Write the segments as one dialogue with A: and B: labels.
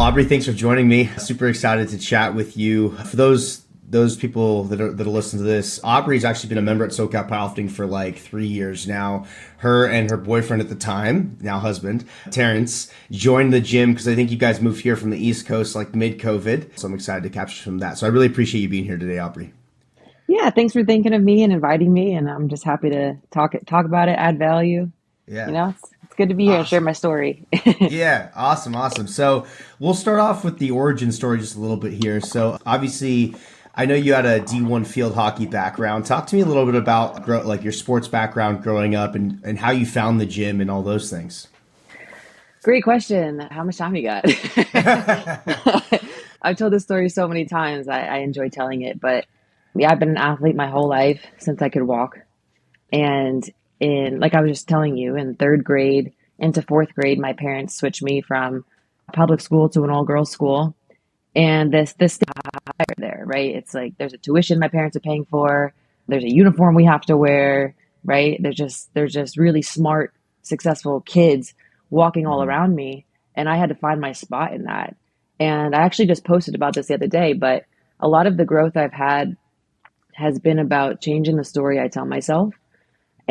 A: Aubrey, thanks for joining me. Super excited to chat with you. For those people that are listening to this, Aubrey's actually been a member at SoCal Powerlifting for like 3 years now. Her and her boyfriend at the time, now husband, Terrence, joined the gym because I think you guys moved here from the East Coast like mid-COVID. So I'm excited to capture some of that. So I really appreciate you being here today, Aubrey.
B: Yeah, thanks for thinking of me and inviting me, and I'm just happy to talk about it, add value.
A: Yeah.
B: It's good to be here and share
A: Awesome.
B: my story.
A: Yeah, awesome. So we'll start off with the origin story just a little bit here. So obviously, I know you had a D1 field hockey background. Talk to me a little bit about like your sports background growing up and how you found the gym and all those things.
B: Great question. How much time you got? I've told this story so many times. I enjoy telling it, but yeah, I've been an athlete my whole life since I could walk. And like I was just telling you, in third grade into fourth grade, my parents switched me from public school to an all girls school. And this higher there, right? It's like there's a tuition my parents are paying for, there's a uniform we have to wear, right? There's just really smart, successful kids walking all
A: Mhm.
B: around me, and I had to find my spot in that. And I actually just posted about this the other day, but a lot of the growth I've had has been about changing the story I tell myself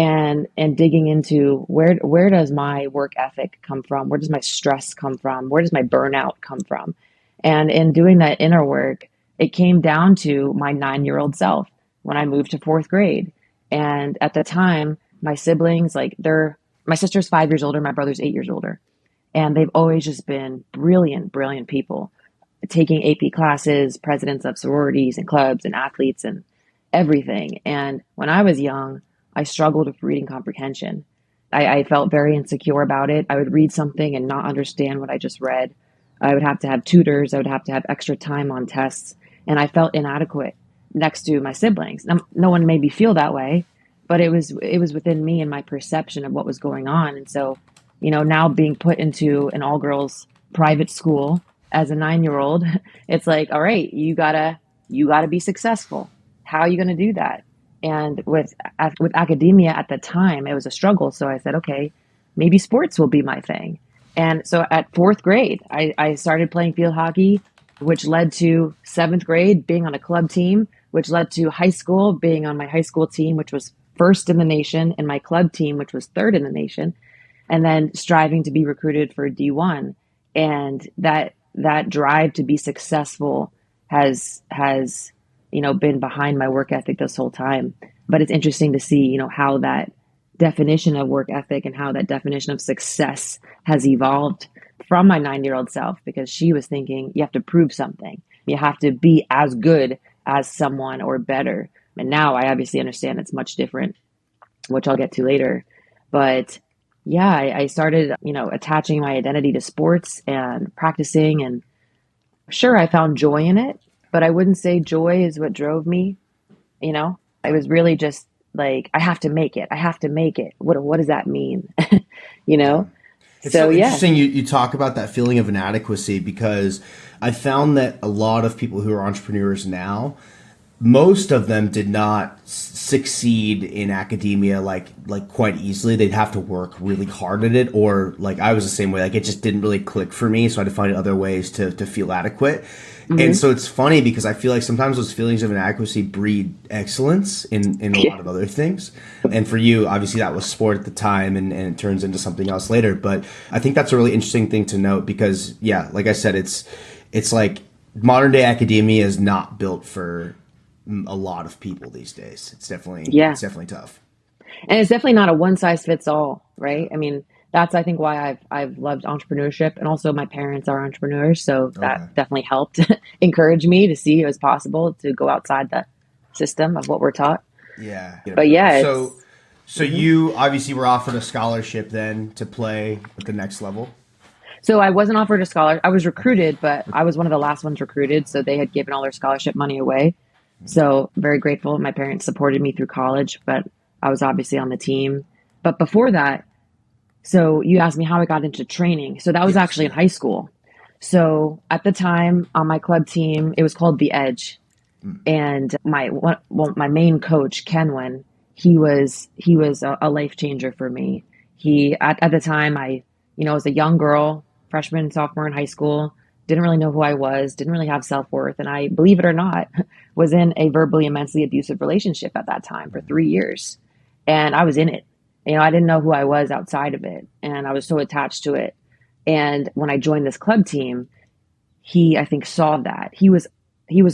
B: and digging into where does my work ethic come from? Where does my stress come from? Where does my burnout come from? And in doing that inner work, it came down to my 9-year-old self when I moved to fourth grade. And at the time, my siblings, my sister's 5 years older, my brother's 8 years older. And they've always just been brilliant, brilliant people, taking AP classes, presidents of sororities and clubs and athletes and everything. And when I was young, I struggled with reading comprehension. I felt very insecure about it. I would read something and not understand what I just read. I would have to have tutors. I would have to have extra time on tests. And I felt inadequate next to my siblings. Now, no one made me feel that way, but it was within me and my perception of what was going on. And so, now being put into an all girls private school as a 9-year-old, it's like, all right, you gotta be successful. How are you going to do that? And with academia at the time, it was a struggle. So I said, okay, maybe sports will be my thing. And so at fourth grade, I started playing field hockey, which led to seventh grade being on a club team, which led to high school being on my high school team, which was first in the nation, and my club team, which was third in the nation, and then striving to be recruited for D1. And that drive to be successful has been behind my work ethic this whole time. But it's interesting to see, how that definition of work ethic and how that definition of success has evolved from my 9-year-old self, because she was thinking you have to prove something. You have to be as good as someone or better. And now I obviously understand it's much different, which I'll get to later. But yeah, I started, attaching my identity to sports and practicing, and sure, I found joy in it, but I wouldn't say joy is what drove me. It was really just like, I have to make it. I have to make it. What does that mean? you
A: Yeah.
B: know?
A: It's
B: So
A: so
B: yeah.
A: interesting you talk about that feeling of inadequacy because I found that a lot of people who are entrepreneurs now, most of them did not succeed in academia like quite easily. They'd have to work really hard at it, or like I was the same way. Like it just didn't really click for me, so I had to find other ways to feel adequate. And
B: Hmm.
A: so it's funny because I feel like sometimes those feelings of inadequacy breed excellence in a lot of other things. And for you, obviously that was sport at the time and it turns into something else later. But I think that's a really interesting thing to note because yeah, like I said, it's like modern day academia is not built for a lot of people these days.
B: Yeah.
A: It's definitely tough.
B: And it's definitely not a one size fits all, right? I mean, that's I think why I've loved entrepreneurship, and also my parents are entrepreneurs, so that
A: Okay.
B: definitely helped encourage me to see it was possible to go outside the system of what we're taught.
A: Yeah.
B: But yeah, it's
A: So
B: mhm.
A: you obviously were offered a scholarship then to play at the next level.
B: So I wasn't offered a scholarship. I was
A: Okay.
B: recruited, but I was one of the last ones recruited, so they had given all their scholarship money away. So very grateful. My parents supported me through college, but I was obviously on the team. But before that, so you asked me how I got into training. So that was
A: Yes.
B: actually in
A: Yeah.
B: high school. So at the time on my club team, it was called the Edge,
A: Mm.
B: and my main coach Kenwin, he was a life changer for me. He at the time I was a young girl, freshman sophomore in high school, didn't really know who I was, didn't really have self-worth. And I, believe it or not, was in a verbally and mentally abusive relationship at that time for 3 years. And I was in it. I didn't know who I was outside of it. And I was so attached to it. And when I joined this club team, I think saw that. He was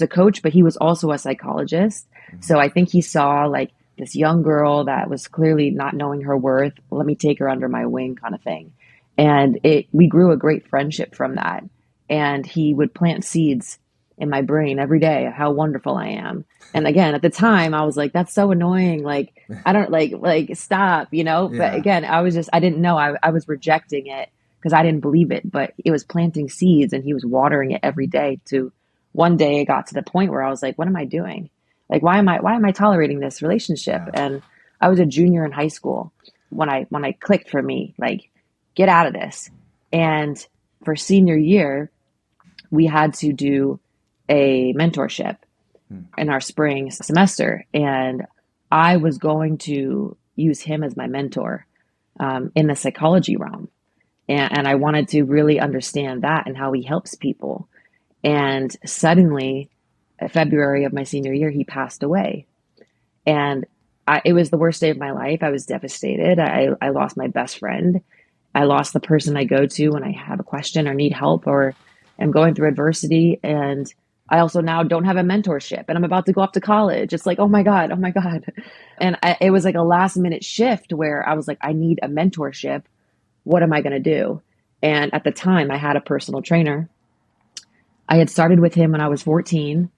B: a coach, but he was also a psychologist. So I think he saw like this young girl that was clearly not knowing her worth. Let me take her under my wing kind of thing. And we grew a great friendship from that. And he would plant seeds in my brain every day of how wonderful I am. And again, at the time I was like, that's so annoying. Like, I don't like stop, but
A: Yeah.
B: again, I didn't know I was rejecting it because I didn't believe it, but it was planting seeds and he was watering it every day to one day it got to the point where I was like, what am I doing? Like, why am I tolerating this relationship?
A: Yeah.
B: And I was a junior in high school when I clicked for me, like, get out of this. And for senior year, we had to do a mentorship in our spring semester. And I was going to use him as my mentor in the psychology realm. And I wanted to really understand that and how he helps people. And suddenly, February of my senior year, he passed away. And it was the worst day of my life. I was devastated. I lost my best friend. I lost the person I go to when I have a question or need help or am going through adversity. And I also now don't have a mentorship and I'm about to go off to college. It's like, oh my God, oh my God. And it was like a last minute shift where I was like, I need a mentorship. What am I going to do? And at the time, I had a personal trainer. I had started with him when I was 14.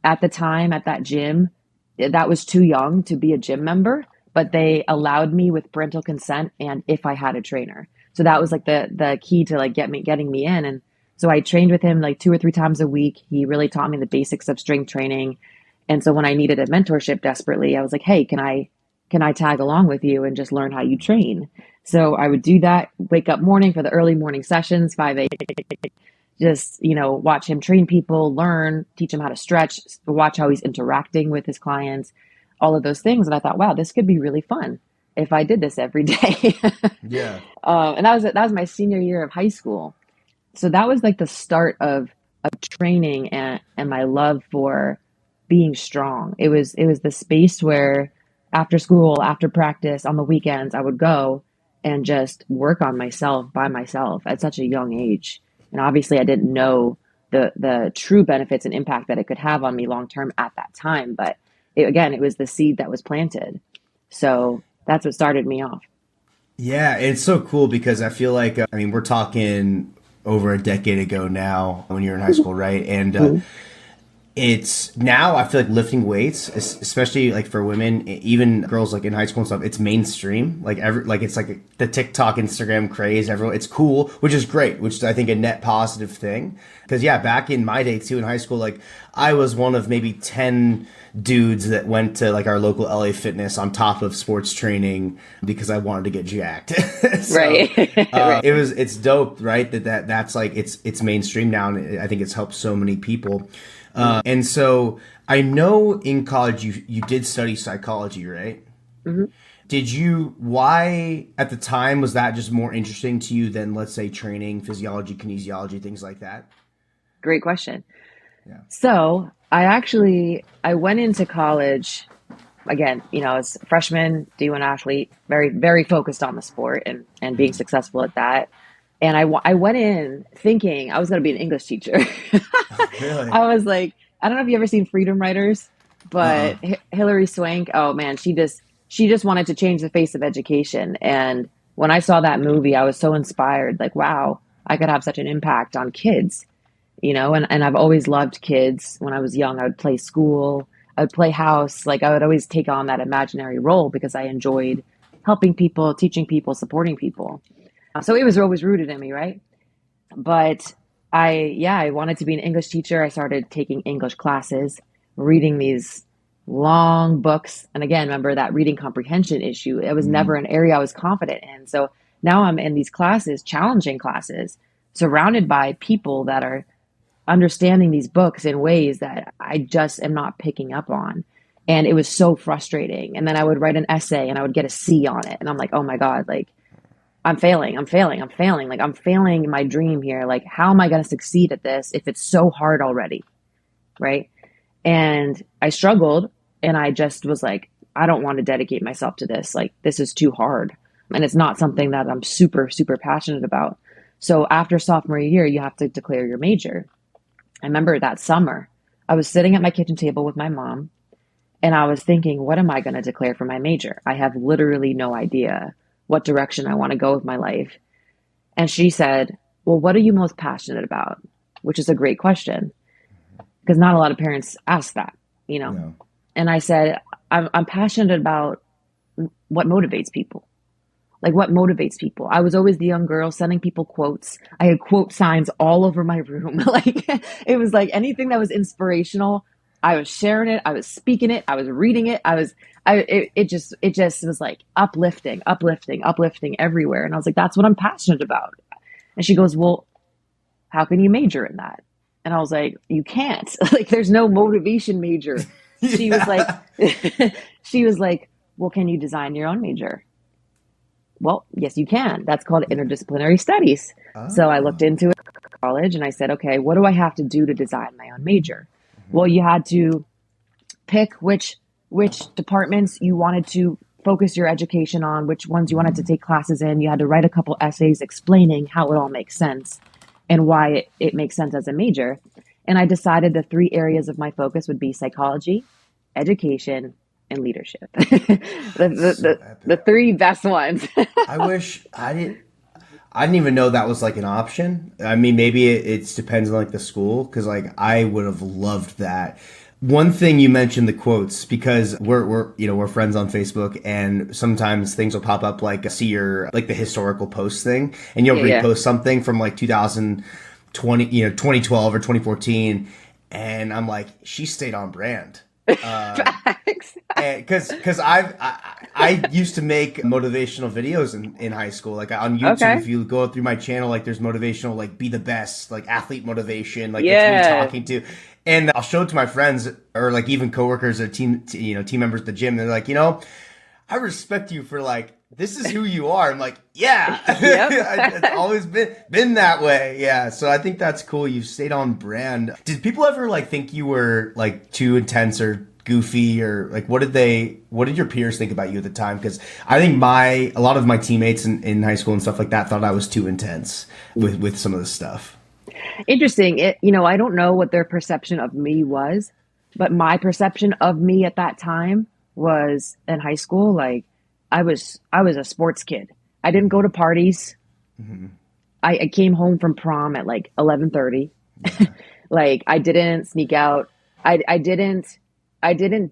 B: At the time, at that gym, that was too young to be a gym member, but they allowed me with parental consent and if I had a trainer. So that was like the key to like getting me in. And so I trained with him like 2 or 3 times a week. He really taught me the basics of strength training. And so when I needed a mentorship desperately, I was like, hey, can I tag along with you and just learn how you train? So I would do that, wake up morning for the early morning sessions, 5 a.m., just, watch him train people, learn, teach him how to stretch, watch how he's interacting with his clients, all of those things. And I thought, wow, this could be really fun if I did this every day.
A: Yeah.
B: And that was my senior year of high school. So that was like the start of training and my love for being strong. It was the space where after school, after practice, on the weekends, I would go and just work on myself by myself at such a young age. And obviously I didn't know the true benefits and impact that it could have on me long term at that time. But again, it was the seed that was planted. So that's what started me off.
A: Yeah, it's so cool because I feel like I mean we're talking over a decade ago now when you're in high school, right? And it's now I feel like lifting weights, especially like for women, even girls like in high school and stuff, it's mainstream. Like it's like the TikTok, Instagram craze. Everyone, it's cool, which is great, which is I think a net positive thing. Because yeah, back in my day too in high school, like I was one of maybe 10 dudes that went to like our local LA Fitness on top of sports training because I wanted to get jacked. So,
B: Right. Right.
A: it's dope, right? That's like it's mainstream now, and I think it's helped so many people. And so I know in college you did study psychology, right?
B: Mhm.
A: Why at the time was that just more interesting to you than let's say training, physiology, kinesiology, things like that?
B: Great question.
A: Yeah.
B: So I went into college again, as a freshman, D1 athlete, very, very focused on the sport and being successful at that. And I went in thinking I was going to be an English teacher.
A: Really?
B: I was like, I don't know if you ever seen Freedom Writers,
A: Uh-uh.
B: but Hilary Swank, oh man, she just wanted to change the face of education. And when I saw that movie, I was so inspired, like, wow, I could have such an impact on kids, and I've always loved kids. When I was young, I would play school, I would play house, like I would always take on that imaginary role because I enjoyed helping people, teaching people, supporting people. So it was always rooted in me, right? But I wanted to be an English teacher. I started taking English classes, reading these long books. And again, remember that reading comprehension issue. It was never an area I was confident in. So now I'm in these classes, challenging classes, surrounded by people that are understanding these books in ways that I just am not picking up on. And it was so frustrating. And then I would write an essay and I would get a C on it. And I'm like, oh my God, like Like I'm failing my dream here. Like, how am I going to succeed at this if it's so hard already? Right. And I struggled and I just was like, I don't want to dedicate myself to this. Like, this is too hard. And it's not something that I'm super, super passionate about. So after sophomore year, you have to declare your major. I remember that summer, I was sitting at my kitchen table with my mom and I was thinking, what am I going to declare for my major? I have literally no idea what direction I want to go with my life. And she said, well, what are you most passionate about? Which is a great question because not a lot of parents ask that, you know?
A: No.
B: And I said, I'm passionate about what motivates people. Like, what motivates people? I was always the young girl sending people quotes. I had quote signs all over my room. Like, it was like anything that was inspirational, I was sharing it, I was speaking it, I was reading it. It just was like uplifting everywhere. And I was like, that's what I'm passionate about. And she goes, well, how can you major in that? And I was like, you can't. Like, there's no motivation major. She was like, she was like, well, can you design your own major? Well, yes, you can. That's called interdisciplinary studies. So I looked into it at college and I said, okay, what do I have to do to design my own major? Well, you had to pick which departments you wanted to focus your education on, which ones you wanted to take classes in. You had to write a couple essays explaining how it all makes sense and why it makes sense as a major. And I decided the 3 areas of my focus would be psychology, education, and leadership. The 3 best ones.
A: I wish I didn't even know that was like an option. I mean, maybe it depends on like the school, because like I would have loved that. One thing you mentioned, the quotes, because we're friends on Facebook, and sometimes things will pop up like see your like the historical post thing, and you'll repost something from like 2020, 2012 or 2014, and I'm like, she stayed on brand.
B: Facts.
A: Because I used to make motivational videos in high school, like on YouTube.
B: Okay.
A: If you go through my channel, like there's motivational, like be the best, like athlete motivation, like it's me talking to, and I'll show it to my friends or like even coworkers or team members at the gym. They're like, I respect you for like, this is who you are. I'm like, yeah, it's always been that way. Yeah. So I think that's cool. You've stayed on brand. Did people ever like think you were like too intense or goofy, or like what did your peers think about you at the time? Because I think a lot of my teammates in high school and stuff like that thought I was too intense with some of the stuff.
B: Interesting. I don't know what their perception of me was, but my perception of me at that time was in high school, like I was a sports kid. I didn't go to parties. Mm-hmm. I came home from prom at like 11:30. Yeah. Like I didn't sneak out. I didn't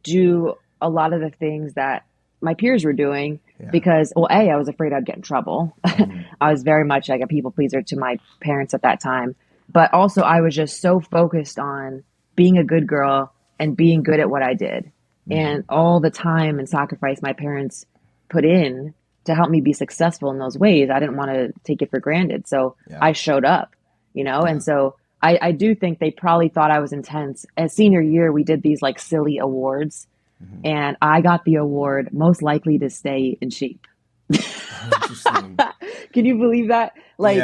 B: do a lot of the things that my peers were doing because, well, I was afraid I'd get in trouble. Mm-hmm. I was very much like a people pleaser to my parents at that time. But also I was just so focused on being a good girl and being good at what I did. Mm-hmm. And all the time and sacrifice my parents put in to help me be successful in those ways, I didn't want to take it for granted. So I showed up, and so I do think they probably thought I was intense. As senior year, we did these like silly awards, mm-hmm. and I got the award most likely to stay in shape. Interesting. Can you believe that? Like,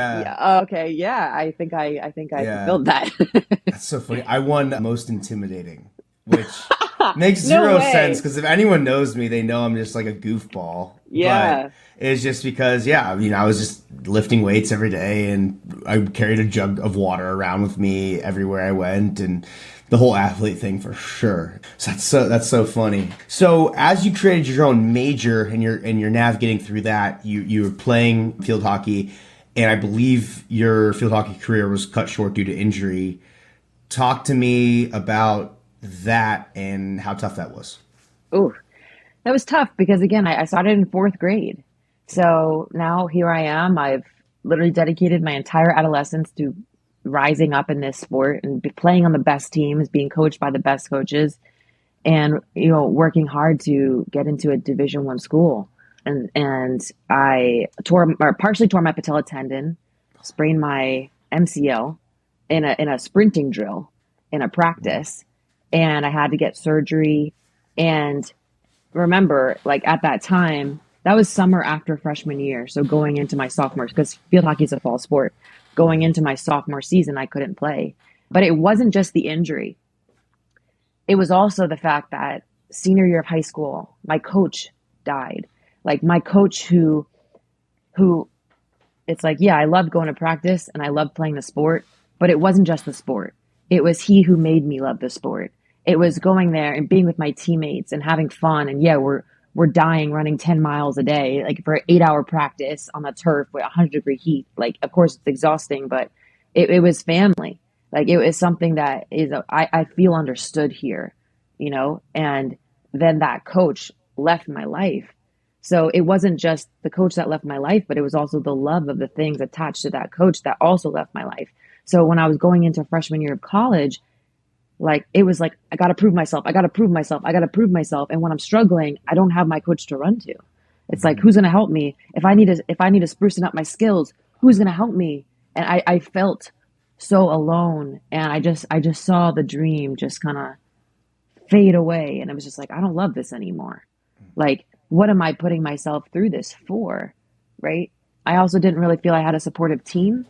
B: okay, yeah, I think I fulfilled that.
A: That's so funny. I won most intimidating, which makes zero sense, because if anyone knows me, they know I'm just like a goofball.
B: Yeah.
A: But it's just because, I was just lifting weights every day, and I carried a jug of water around with me everywhere I went, and the whole athlete thing for sure. So that's so funny. So as you created your own major and you're navigating through that, you were playing field hockey, and I believe your field hockey career was cut short due to injury. Talk to me about that and how tough that was.
B: Ooh, that was tough because, again, I started in 4th grade. So now here I am. I've literally dedicated my entire adolescence to rising up in this sport and playing on the best teams, being coached by the best coaches, and working hard to get into a Division I school. And I partially tore my patella tendon, sprained my MCL in a sprinting drill in a practice, and I had to get surgery. And remember, like at that time, that was summer after freshman year. So going into my sophomore, because field hockey is a fall sport, going into my sophomore season, I couldn't play. But it wasn't just the injury. It was also the fact that senior year of high school, my coach died. Like my coach who it's like, yeah, I loved going to practice and I loved playing the sport, but it wasn't just the sport. It was he who made me love the sport. It was going there and being with my teammates and having fun. And yeah, we're dying running 10 miles a day, like for an 8 hour practice on the turf with 100-degree heat. Like, of course, it's exhausting, but it was family. Like, it was something that I feel understood here, you know? And then that coach left my life. So it wasn't just the coach that left my life, but it was also the love of the things attached to that coach that also left my life. So when I was going into freshman year of college, like it was like, I got to prove myself. I got to prove myself. I got to prove myself. And when I'm struggling, I don't have my coach to run to. It's like, who's going to help me? If I need to sprucing up my skills, who's going to help me? And I felt so alone. And I just saw the dream just kind of fade away. And I was just like, I don't love this anymore. Like, what am I putting myself through this for? Right. I also didn't really feel I had a supportive team.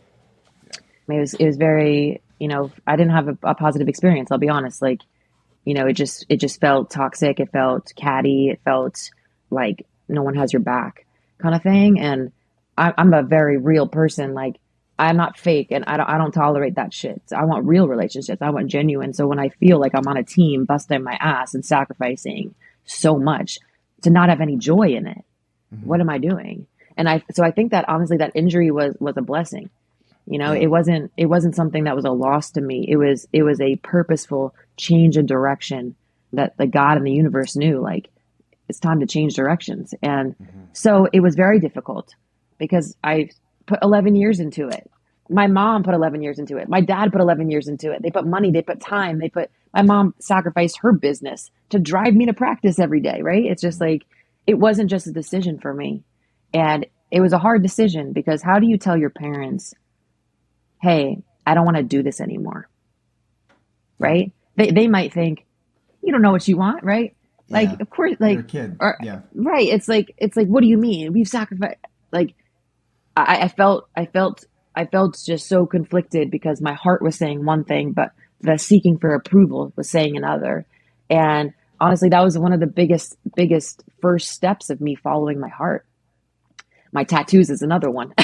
B: It was very, you know, I didn't have a positive experience. I'll be honest. Like, you know, it just felt toxic. It felt catty. It felt like no one has your back kind of thing. And I'm a very real person. Like, I'm not fake and I don't tolerate that shit. So I want real relationships. I want genuine. So when I feel like I'm on a team busting my ass and sacrificing so much to not have any joy in it, what am I doing? And I think that honestly that injury was a blessing. You know, it wasn't something that was a loss to me. It was a purposeful change in direction that the God and the universe knew, like, it's time to change directions. And so it was very difficult because I put 11 years into it. My mom put 11 years into it. My dad put 11 years into it. They put money, they put time, my mom sacrificed her business to drive me to practice every day, right? It's just like, it wasn't just a decision for me. And it was a hard decision because how do you tell your parents, hey, I don't want to do this anymore, right? They might think, you don't know what you want, right? Like, of course, like,
A: you're a kid. Yeah.
B: Right. It's like, what do you mean? We've sacrificed, like, I felt just so conflicted because my heart was saying one thing, but the seeking for approval was saying another. And honestly, that was one of the biggest first steps of me following my heart. My tattoos is another one.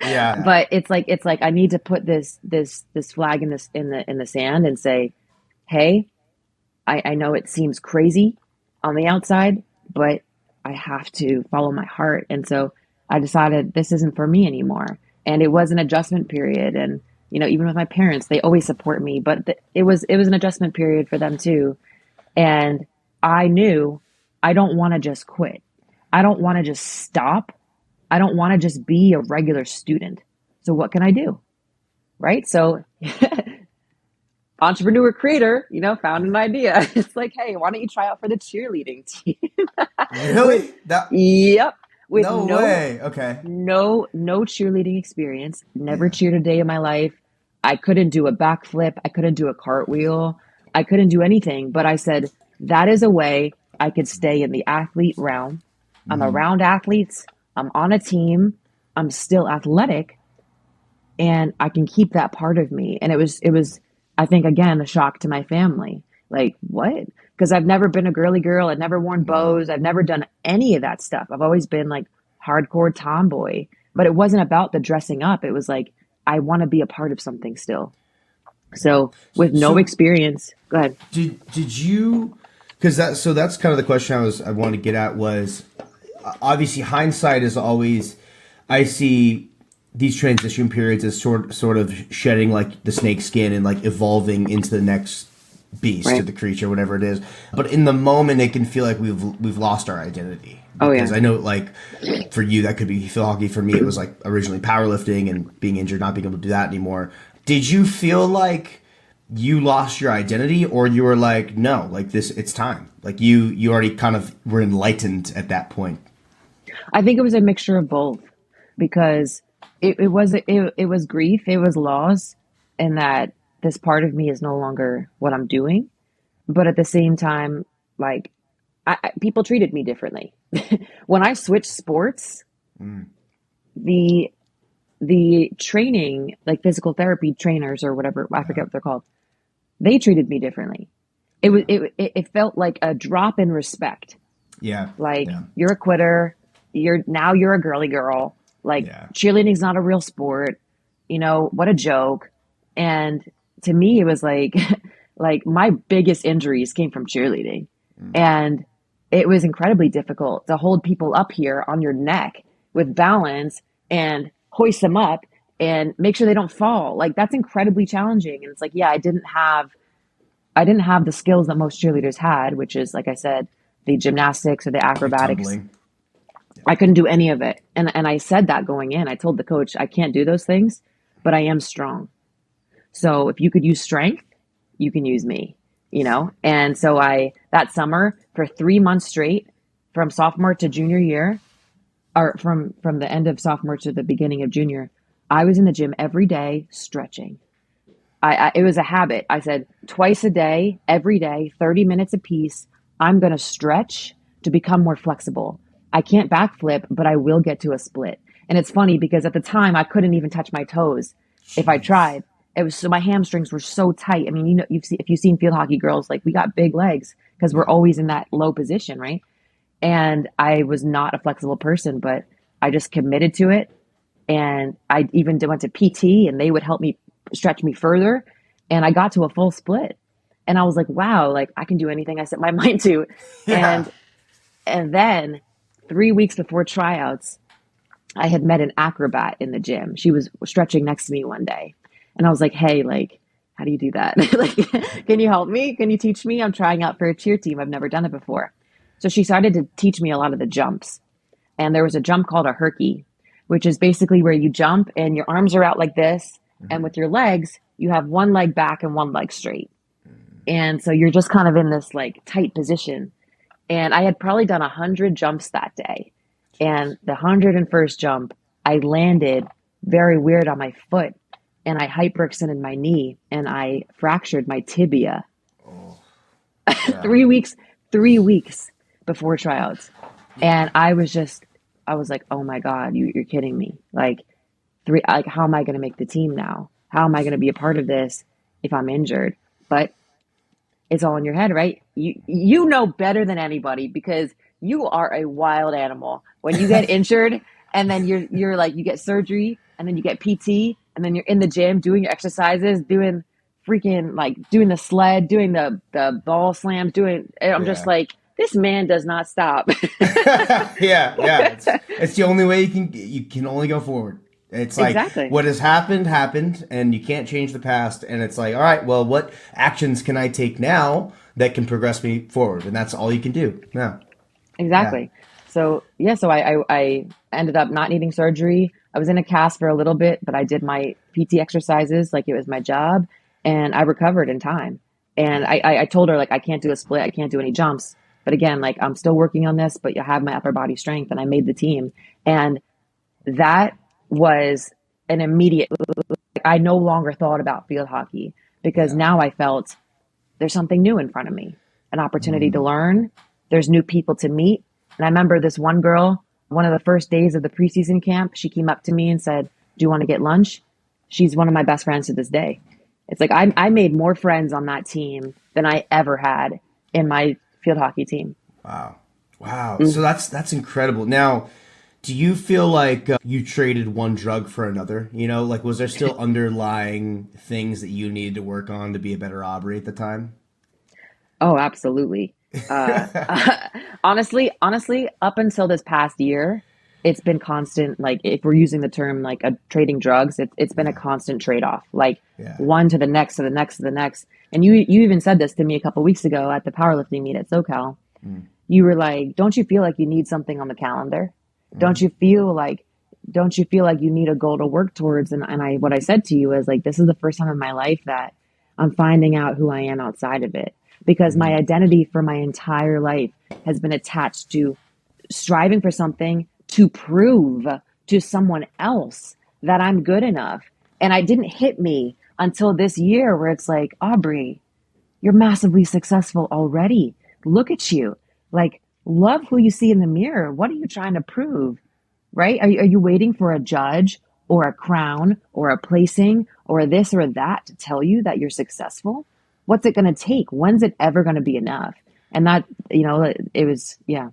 A: Yeah.
B: But it's like I need to put this flag in the sand and say, hey, I know it seems crazy on the outside, but I have to follow my heart. And so I decided this isn't for me anymore. And it was an adjustment period. And, you know, even with my parents, they always support me, but it was an adjustment period for them too. And I knew I don't want to just quit. I don't want to just stop. I don't want to just be a regular student. So what can I do? Right? So entrepreneur creator, you know, found an idea. It's like, hey, why don't you try out for the cheerleading team?
A: Really?
B: Yep. With
A: no way. Okay.
B: No cheerleading experience. Never cheered a day in my life. I couldn't do a backflip. I couldn't do a cartwheel. I couldn't do anything. But I said, that is a way I could stay in the athlete realm. I'm around athletes. I'm on a team. I'm still athletic. And I can keep that part of me. And it was, I think, again, a shock to my family. Like, what? Because I've never been a girly girl. I've never worn bows. I've never done any of that stuff. I've always been like hardcore tomboy. But it wasn't about the dressing up. It was like, I want to be a part of something still. So with no experience, go ahead.
A: Did you? Because that's kind of the question I wanted to get at was, obviously hindsight is always, I see these transition periods as sort of shedding like the snake skin and like evolving into the next beast or the creature, whatever it is. But in the moment, it can feel like we've lost our identity. Because I know, like, for you, that could be field hockey. For me, it was like originally powerlifting and being injured, not being able to do that anymore. Did you feel like you lost your identity, or you were like, no, like this, it's time? Like you already kind of were enlightened at that point.
B: I think it was a mixture of both, because it was grief, it was loss, and that this part of me is no longer what I'm doing. But at the same time, like, people treated me differently. When I switched sports,
A: Mm,
B: the the training, like physical therapy trainers or whatever, I
A: yeah.
B: forget what they're called, they treated me differently.
A: Yeah.
B: It felt like a drop in respect.
A: Yeah.
B: Like,
A: Yeah.
B: you're a quitter, you're a girly girl. Like,
A: Yeah.
B: cheerleading's not a real sport. What a joke. And to me, it was like like my biggest injuries came from cheerleading.
A: Mm,
B: And it was incredibly difficult to hold people up here on your neck with balance and hoist them up and make sure they don't fall. Like, that's incredibly challenging. And it's like, yeah, I didn't have the skills that most cheerleaders had, which is, like I said, the gymnastics or the
A: like
B: acrobatics.
A: tumbling.
B: I couldn't do any of it. And I said that going in. I told the coach, I can't do those things, but I am strong. So if you could use strength, you can use me. And so that summer, for 3 months straight, from sophomore to junior year, or from the end of sophomore to the beginning of junior, I was in the gym every day stretching. It was a habit. I said twice a day, every day, 30 minutes a piece. I'm going to stretch to become more flexible. I can't backflip, but I will get to a split. And it's funny because at the time I couldn't even touch my toes if I
A: Jeez.
B: tried. It was so, my hamstrings were so tight. I mean, if you've seen field hockey girls, like, we got big legs because we're
A: Yeah.
B: always in that low position, right? And I was not a flexible person, but I just committed to it. And I even went to PT, and they would help me stretch me further. And I got to a full split. And I was like, wow, like, I can do anything I set my mind to.
A: Yeah.
B: And and then 3 weeks before tryouts, I had met an acrobat in the gym. She was stretching next to me one day. And I was like, hey, like, how do you do that? Like, can you help me? Can you teach me? I'm trying out for a cheer team. I've never done it before. So she started to teach me a lot of the jumps. And there was a jump called a herky, which is basically where you jump and your arms are out like this. And
A: Hmm.
B: with your legs, you have one leg back and one leg straight. And so you're just kind of in this like tight position. And I had probably done 100 jumps that day.
A: Jeez.
B: And the 101st jump, I landed very weird on my foot, and I hyperextended my knee, and I fractured my tibia.
A: Oh, yeah.
B: 3 weeks, 3 weeks before tryouts.
A: Yeah.
B: And I was like, oh my God, you're kidding me. Like, how am I going to make the team now? How am I going to be a part of this if I'm injured? But it's all in your head, right? You know better than anybody because you are a wild animal. When you get injured, and then you're like, you get surgery, and then you get PT, and then you're in the gym doing your exercises, doing freaking, like, doing the sled, doing the ball slams, doing, I'm just
A: Yeah.
B: like, this man does not stop.
A: Yeah, yeah. It's the only way you can only go forward. It's like
B: Exactly.
A: what has happened happened, and you can't change the past. And it's like, all right, well, what actions can I take now that can progress me forward? And that's all you can do. Yeah, yeah,
B: Exactly. So yeah, so I ended up not needing surgery. I was in a cast for a little bit, but I did my PT exercises like it was my job, and I recovered in time. And
A: yeah.
B: I told her, like, I can't do a split, I can't do any jumps. But again, like, I'm still working on this, but you have my upper body strength, and I made the team. And that was an immediate, like, I no longer thought about field hockey because
A: Yeah.
B: now I felt there's something new in front of me, an opportunity to
A: Mm,
B: learn. There's new people to meet. And I remember this one girl, one of the first days of the preseason camp, she came up to me and said, do you want to get lunch? She's one of my best friends to this day. It's like I made more friends on that team than I ever had in my field hockey team.
A: wow, wow. So
B: Mm.
A: that's incredible. Now, do you feel like you traded one drug for another? Like was there still underlying things that you needed to work on to be a better Aubrey at the time?
B: Oh, absolutely. Uh, honestly, up until this past year, it's been constant. Like, if we're using the term like a trading drugs, it's been a
A: Yeah,
B: constant trade off. Like,
A: yeah.
B: one to the next, to the next, to the next. And you even said this to me a couple weeks ago at the powerlifting meet at SoCal.
A: Mm,
B: You were like, "Don't you feel like you need something on the calendar? Don't
A: mm,
B: you feel like don't you feel like you need a goal to work towards?" And I what I said to you is, like, this is the first time in my life that I'm finding out who I am outside of it, because my
A: mm,
B: identity for my entire life has been attached to striving for something to prove to someone else that I'm good enough. And it didn't hit me until this year where it's like, Aubrey, you're massively successful already. Look at you. Like, love who you see in the mirror. What are you trying to prove? Right? Are you waiting for a judge or a crown or a placing or this or that to tell you that you're successful? What's it going to take? When's it ever going to be enough? And that, it was, yeah.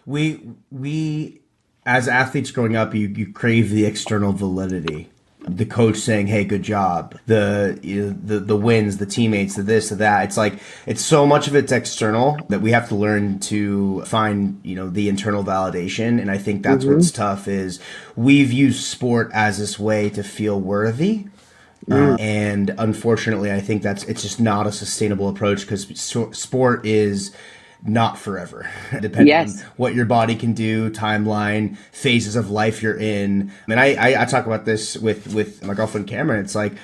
A: We as athletes growing up, you crave the external validity. The coach saying, "Hey, good job." The wins, the teammates, the this, the that. It's like it's so much of it's external that we have to learn to find the internal validation. And I think that's
B: Mm-hmm.
A: what's tough is we've used sport as this way to feel worthy. And unfortunately, I think it's just not a sustainable approach because sport is not forever, depending on
B: Yes.
A: what your body can do, timeline, phases of life you're in. And I talk about this with my girlfriend Cameron. It's like,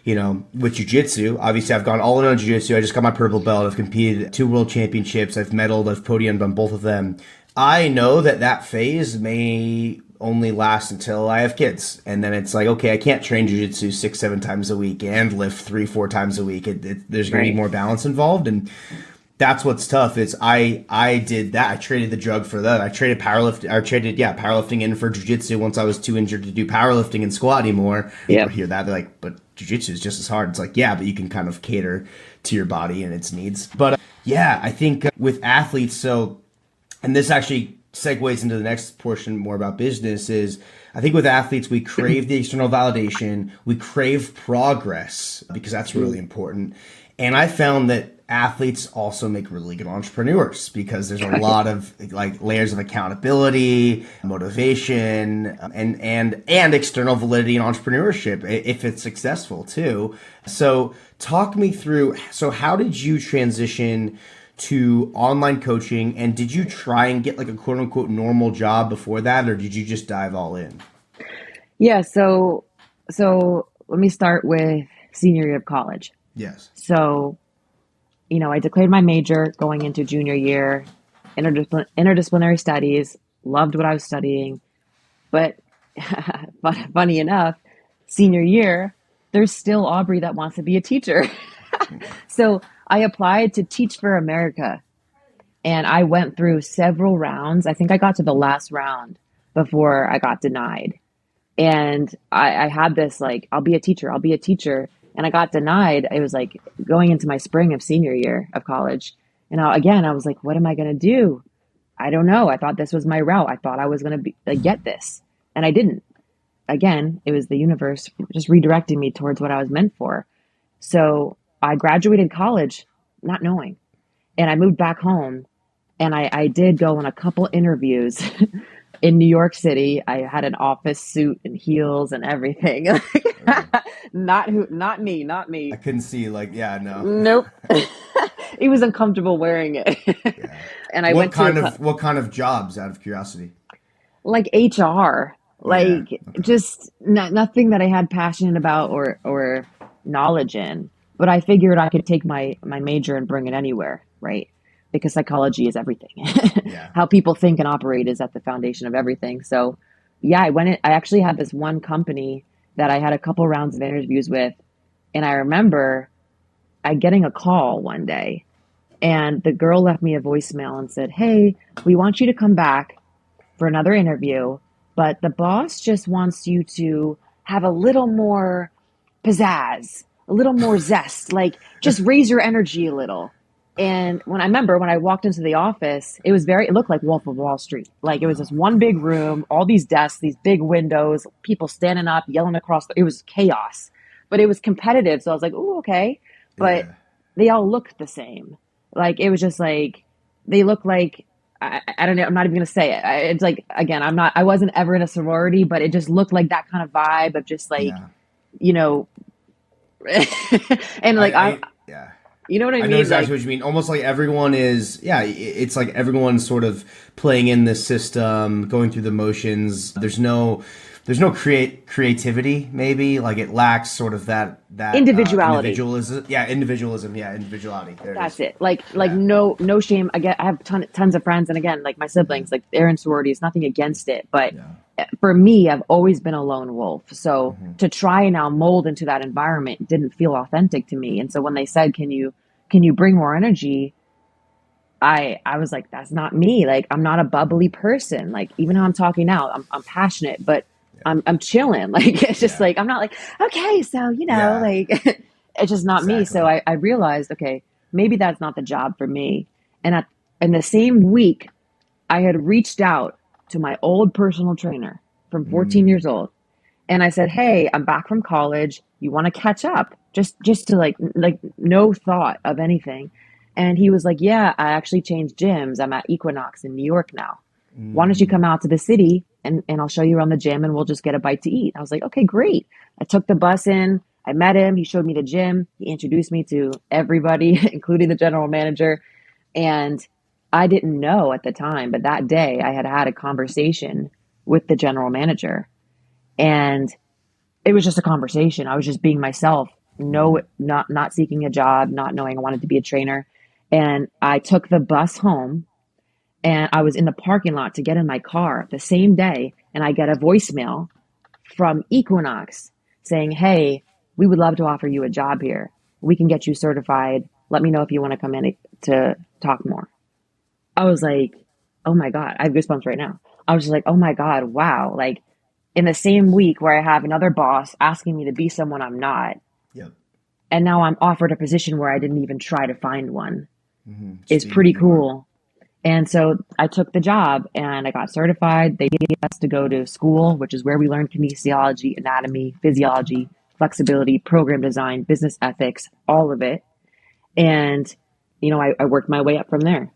A: with jujitsu, obviously I've gone all in on jujitsu. I just got my purple belt. I've competed at 2 world championships. I've medaled. I've podiumed on both of them. I know that phase may only last until I have kids. And then it's like, okay, I can't train jujitsu 6, 7 times a week and lift 3, 4 times a week. There's going to be
B: Right.
A: more balance involved. And that's what's tough is I did that. I traded the drug for that. I traded powerlifting in for jujitsu once I was too injured to do powerlifting and squat anymore. People
B: Yep.
A: hear that, they're like, but jujitsu is just as hard. It's like, yeah, but you can kind of cater to your body and its needs. But yeah, I think with athletes, and this actually segues into the next portion more about business is I think with athletes, we crave the external validation. We crave progress because that's really important. And I found that athletes also make really good entrepreneurs because there's a lot of like layers of accountability, motivation, and external validity in entrepreneurship if it's successful too. So talk me through, so how did you transition to online coaching, and did you try and get like a quote unquote normal job before that, or did you just dive all in?
B: Yeah. So let me start with senior year of college.
A: Yes.
B: So, I declared my major going into junior year, interdisciplinary studies, loved what I was studying. But funny enough, senior year, there's still Aubrey that wants to be a teacher. So I applied to Teach for America and I went through several rounds. I think I got to the last round before I got denied. And I had this like, I'll be a teacher, I'll be a teacher. And I got denied. It was like going into my spring of senior year of college. And I was like, what am I going to do? I don't know. I thought this was my route. I thought I was going to be get this. And I didn't. Again, it was the universe just redirecting me towards what I was meant for. So I graduated college not knowing. And I moved back home and I did go on a couple interviews in New York City. I had an office suit and heels and everything. Not me, not
A: I
B: me.
A: couldn't see like, yeah, no.
B: Nope. It was uncomfortable wearing it.
A: Yeah.
B: And I went to
A: What kind of jobs out of curiosity?
B: like HR,
A: Yeah.
B: like
A: Okay.
B: just nothing that I had passion about or knowledge in. But I figured I could take my major and bring it anywhere, right? Because psychology is everything.
A: Yeah.
B: How people think and operate is at the foundation of everything. So, yeah, I went in, I actually had this one company that I had a couple rounds of interviews with, and I remember I getting a call one day, and the girl left me a voicemail and said, "Hey, we want you to come back for another interview, but the boss just wants you to have a little more pizzazz, a little more zest, like just raise your energy a little." And when I walked into the office, it looked like Wolf of Wall Street. Like it was this one big room, all these desks, these big windows, people standing up, yelling across. It was chaos, but it was competitive. So I was like, "Ooh, okay." But
A: Yeah.
B: they all looked the same. Like it was just like they looked like I don't know. I'm not even gonna say it. It's like again, I wasn't ever in a sorority, but it just looked like that kind of vibe of just like
A: Yeah.
B: you know, and like
A: Yeah.
B: you know what I
A: I know
B: mean?
A: exactly
B: Like
A: what you mean. Almost like everyone is, yeah, it's like everyone's sort of playing in this system, going through the motions. There's no creativity, maybe. Like it lacks sort of that
B: individuality.
A: individualism. Yeah, individualism. Yeah, individuality. There it
B: That's
A: is.
B: it. Like
A: Yeah.
B: no shame. I have tons of friends, and again, like my siblings, like they're in sororities. Nothing against it, but
A: Yeah.
B: for me, I've always been a lone wolf. So
A: Hmm.
B: to try and now mold into that environment didn't feel authentic to me. And so when they said, can you bring more energy?" I was like, that's not me. Like, I'm not a bubbly person. Like, even how I'm talking now, I'm passionate, but
A: Yeah.
B: I'm chilling. Like, it's just
A: Yeah.
B: like, I'm not like, okay, so,
A: Yeah.
B: like, it's just not me. So
A: Exactly.
B: I realized, okay, maybe that's not the job for me. And in the same week, I had reached out to my old personal trainer from 14
A: Mm.
B: years old. And I said, "Hey, I'm back from college. You want to catch up?" Just to like no thought of anything. And he was like, "Yeah, I actually changed gyms. I'm at Equinox in New York now. Why don't you
A: Mm.
B: come out to the city and I'll show you around the gym and we'll just get a bite to eat." I was like, "Okay, great." I took the bus in. I met him. He showed me the gym. He introduced me to everybody, including the general manager. And I didn't know at the time, but that day I had had a conversation with the general manager. And it was just a conversation. I was just being myself, no,
A: Mm.
B: not seeking a job, not knowing I wanted to be a trainer. And I took the bus home and I was in the parking lot to get in my car the same day. And I get a voicemail from Equinox saying, "Hey, we would love to offer you a job here. We can get you certified. Let me know if you want to come in to talk more." I was like, oh my God, I have goosebumps right now. I was just like, oh my God, wow. Like, in the same week where I have another boss asking me to be someone I'm not,
A: Yep.
B: and now I'm offered a position where I didn't even try to find one,
A: Just
B: is
A: being who
B: pretty
A: you are.
B: cool. And so I took the job and I got certified. They gave us to go to school, which is where we learned kinesiology, anatomy, physiology, flexibility, program design, business ethics, all of it. And, I worked my way up from there.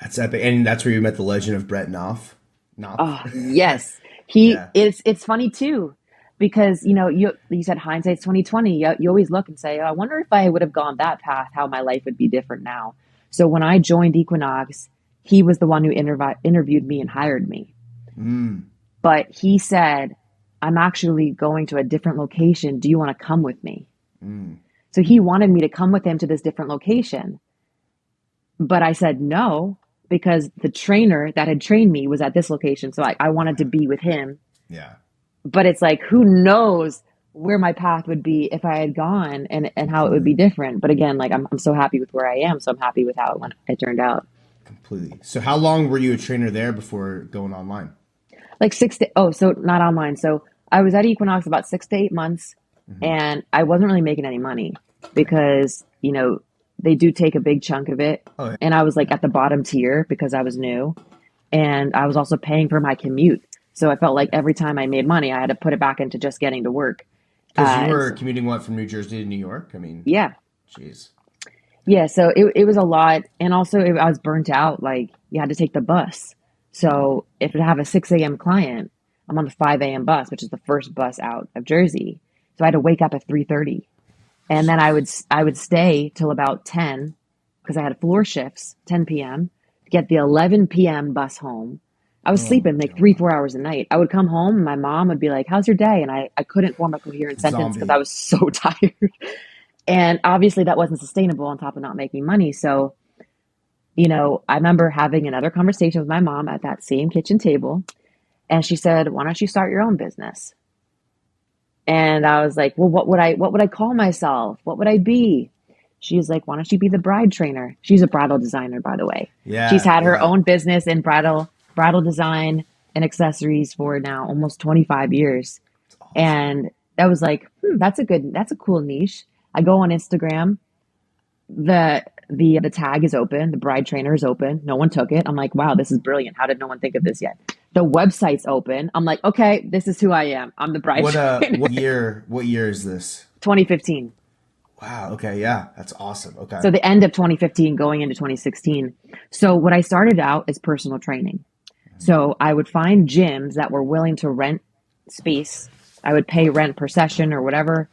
A: That's epic. And that's where you met the legend of Brett Knopf. Knopf.
B: Oh, yes. He
A: Yeah.
B: it's funny too because you said hindsight's 2020. You always look and say, oh, I wonder if I would have gone that path, how my life would be different now. So when I joined Equinox, he was the one who interviewed me and hired me.
A: Mm.
B: But he said, "I'm actually going to a different location. Do you want to come with me?"
A: Mm.
B: So he wanted me to come with him to this different location. But I said no because the trainer that had trained me was at this location. So I wanted to
A: Okay.
B: be with him.
A: Yeah.
B: But it's like, who knows where my path would be if I had gone and how it would be
A: Completely.
B: different. But again, like I'm so happy with where I am. So I'm happy with how it turned out.
A: Completely. So how long were you a trainer there before going online?
B: Like so not online. So I was at Equinox about 6 to 8 months
A: Hmm.
B: and I wasn't really making any money
A: Okay.
B: because, they do take a big chunk of it.
A: Oh,
B: And I was like
A: yeah.
B: at the bottom tier because I was new. And I was also paying for my commute. So I felt like
A: Yeah.
B: every time I made money, I had to put it back into just getting to work.
A: Because you
B: And
A: were
B: so,
A: commuting what from New Jersey to New York? I mean,
B: yeah,
A: jeez.
B: yeah. So it was a lot. And also I was burnt out. Like you had to take the bus.
A: Yeah.
B: So if I have a 6 a.m. client, I'm on the 5 a.m. bus, which is the first bus out of Jersey. So I had to wake up at 3:30. And then I would stay till about 10 because I had floor shifts, 10 p.m. to get the 11 p.m. bus home. I was
A: Oh
B: sleeping
A: my
B: like three,
A: God.
B: 4 hours a night. I would come home and my mom would be like, "How's your day?" And I couldn't form a coherent sentence because I
A: Zombie.
B: was so tired. And obviously that wasn't sustainable on top of not making money. So, I remember having another conversation with my mom at that same kitchen table. And she said, "Why don't you start your own business?" And I was like, "Well, what would I call myself? What would I be?" She's like, "Why don't you be the bride trainer?" She's a bridal designer, by the way. She's
A: Yeah.
B: had her
A: Yeah.
B: own business in bridal design and accessories for now almost 25 years.
A: It's awesome.
B: And that was like, that's a cool niche. I go on Instagram, the tag is open, the bride trainer is open. No one took it. I'm like, wow, this is brilliant. How did no one think of this yet? The website's open. I'm like, okay, this is who I am. I'm the bride trainer.
A: What year is this?
B: 2015.
A: Wow. Okay. Yeah. That's awesome. Okay.
B: So the end of 2015 going into 2016. So what I started out is personal training. So I would find gyms that were willing to rent space. I would pay rent per session or whatever.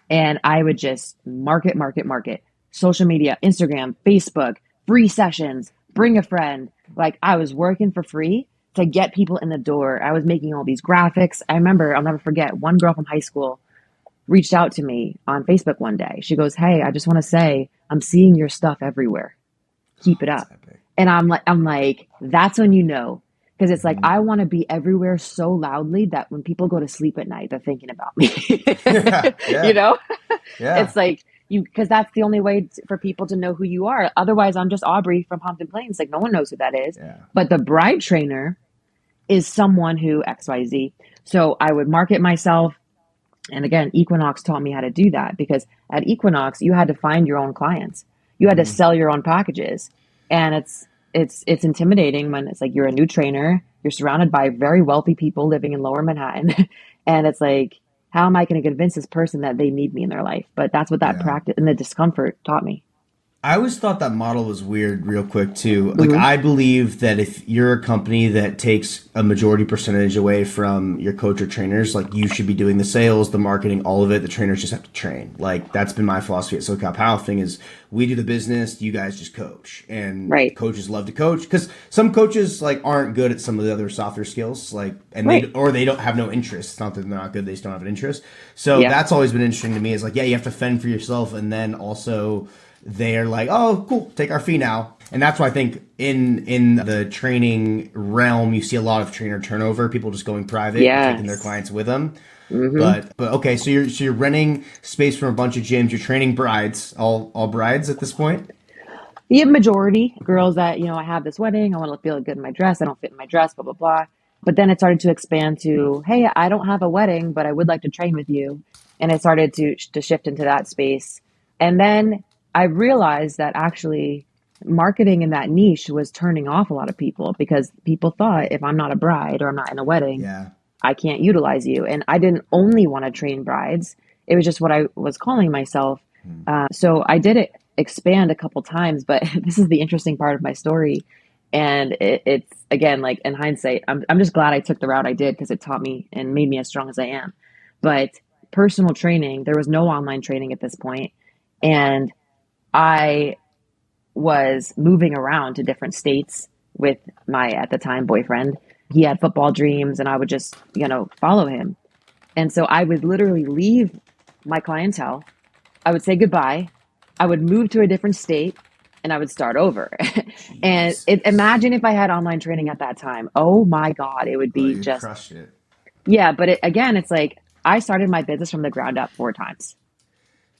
B: And I would just market, market, market. Social media, Instagram, Facebook, free sessions, bring a friend. Like I was working for free to get people in the door. I was making all these graphics. I remember, I'll never forget, one girl from high school reached out to me on Facebook one day. She goes, "Hey, I just want to say I'm seeing your stuff everywhere. Keep it
A: That's
B: up."
A: epic.
B: And I'm like, that's when you know. Because it's like
A: Hmm.
B: I want to be everywhere so loudly that when people go to sleep at night, they're thinking about me.
A: Yeah.
B: you
A: Yeah.
B: know?
A: Yeah.
B: It's like because that's the only way for people to know who you are. Otherwise, I'm just Aubrey from Hampton Plains. Like no one knows who that is.
A: Yeah.
B: But the bride trainer is someone who XYZ. So I would market myself. And again, Equinox taught me how to do that because at Equinox, you had to find your own clients. You had to sell your own packages. And it's intimidating when it's like you're a new trainer, you're surrounded by very wealthy people living in Lower Manhattan. And it's like, how am I going to convince this person that they need me in their life? But that's what that
A: Yeah.
B: practice and the discomfort taught me.
A: I always thought that model was weird real quick too. Like
B: Mm-hmm.
A: I believe that if you're a company that takes a majority percentage away from your coach or trainers, like you should be doing the sales, the marketing, all of it. The trainers just have to train. Like that's been my philosophy at SoCal Powerlifting is we do the business, you guys just coach. And
B: Right.
A: coaches love to coach because some coaches like aren't good at some of the other softer skills, like and
B: Right.
A: they don't have no interest. It's not that they're not good, they just don't have an interest. So
B: Yeah.
A: that's always been interesting to me is like, yeah, you have to fend for yourself and then also they're like, oh, cool, take our fee now. And that's why I think in the training realm, you see a lot of trainer turnover, people just going private, and taking their
B: Yes.
A: clients with them. But okay, so you're renting space from a bunch of gyms, you're training brides, all brides at this point.
B: The majority girls that, I have this wedding, I want to feel good in my dress, I don't fit in my dress, blah, blah, blah. But then it started to expand to, hey, I don't have a wedding, but I would like to train with you. And it started to shift into that space. And then I realized that actually marketing in that niche was turning off a lot of people because people thought if I'm not a bride or I'm not in a wedding,
A: Yeah.
B: I can't utilize you. And I didn't only want to train brides. It was just what I was calling myself. So I did it expand a couple times, but this is the interesting part of my story. And it's again, like in hindsight, I'm just glad I took the route I did because it taught me and made me as strong as I am. But personal training, there was no online training at this point. And I was moving around to different states with my, at the time, boyfriend. He had football dreams and I would just, follow him. And so I would literally leave my clientele. I would say goodbye. I would move to a different state and I would start over. And imagine if I had online training at that time. Oh my God, it would
A: Oh,
B: be
A: you
B: just,
A: crushed it.
B: yeah. But again, it's like I started my business from the ground up 4 times.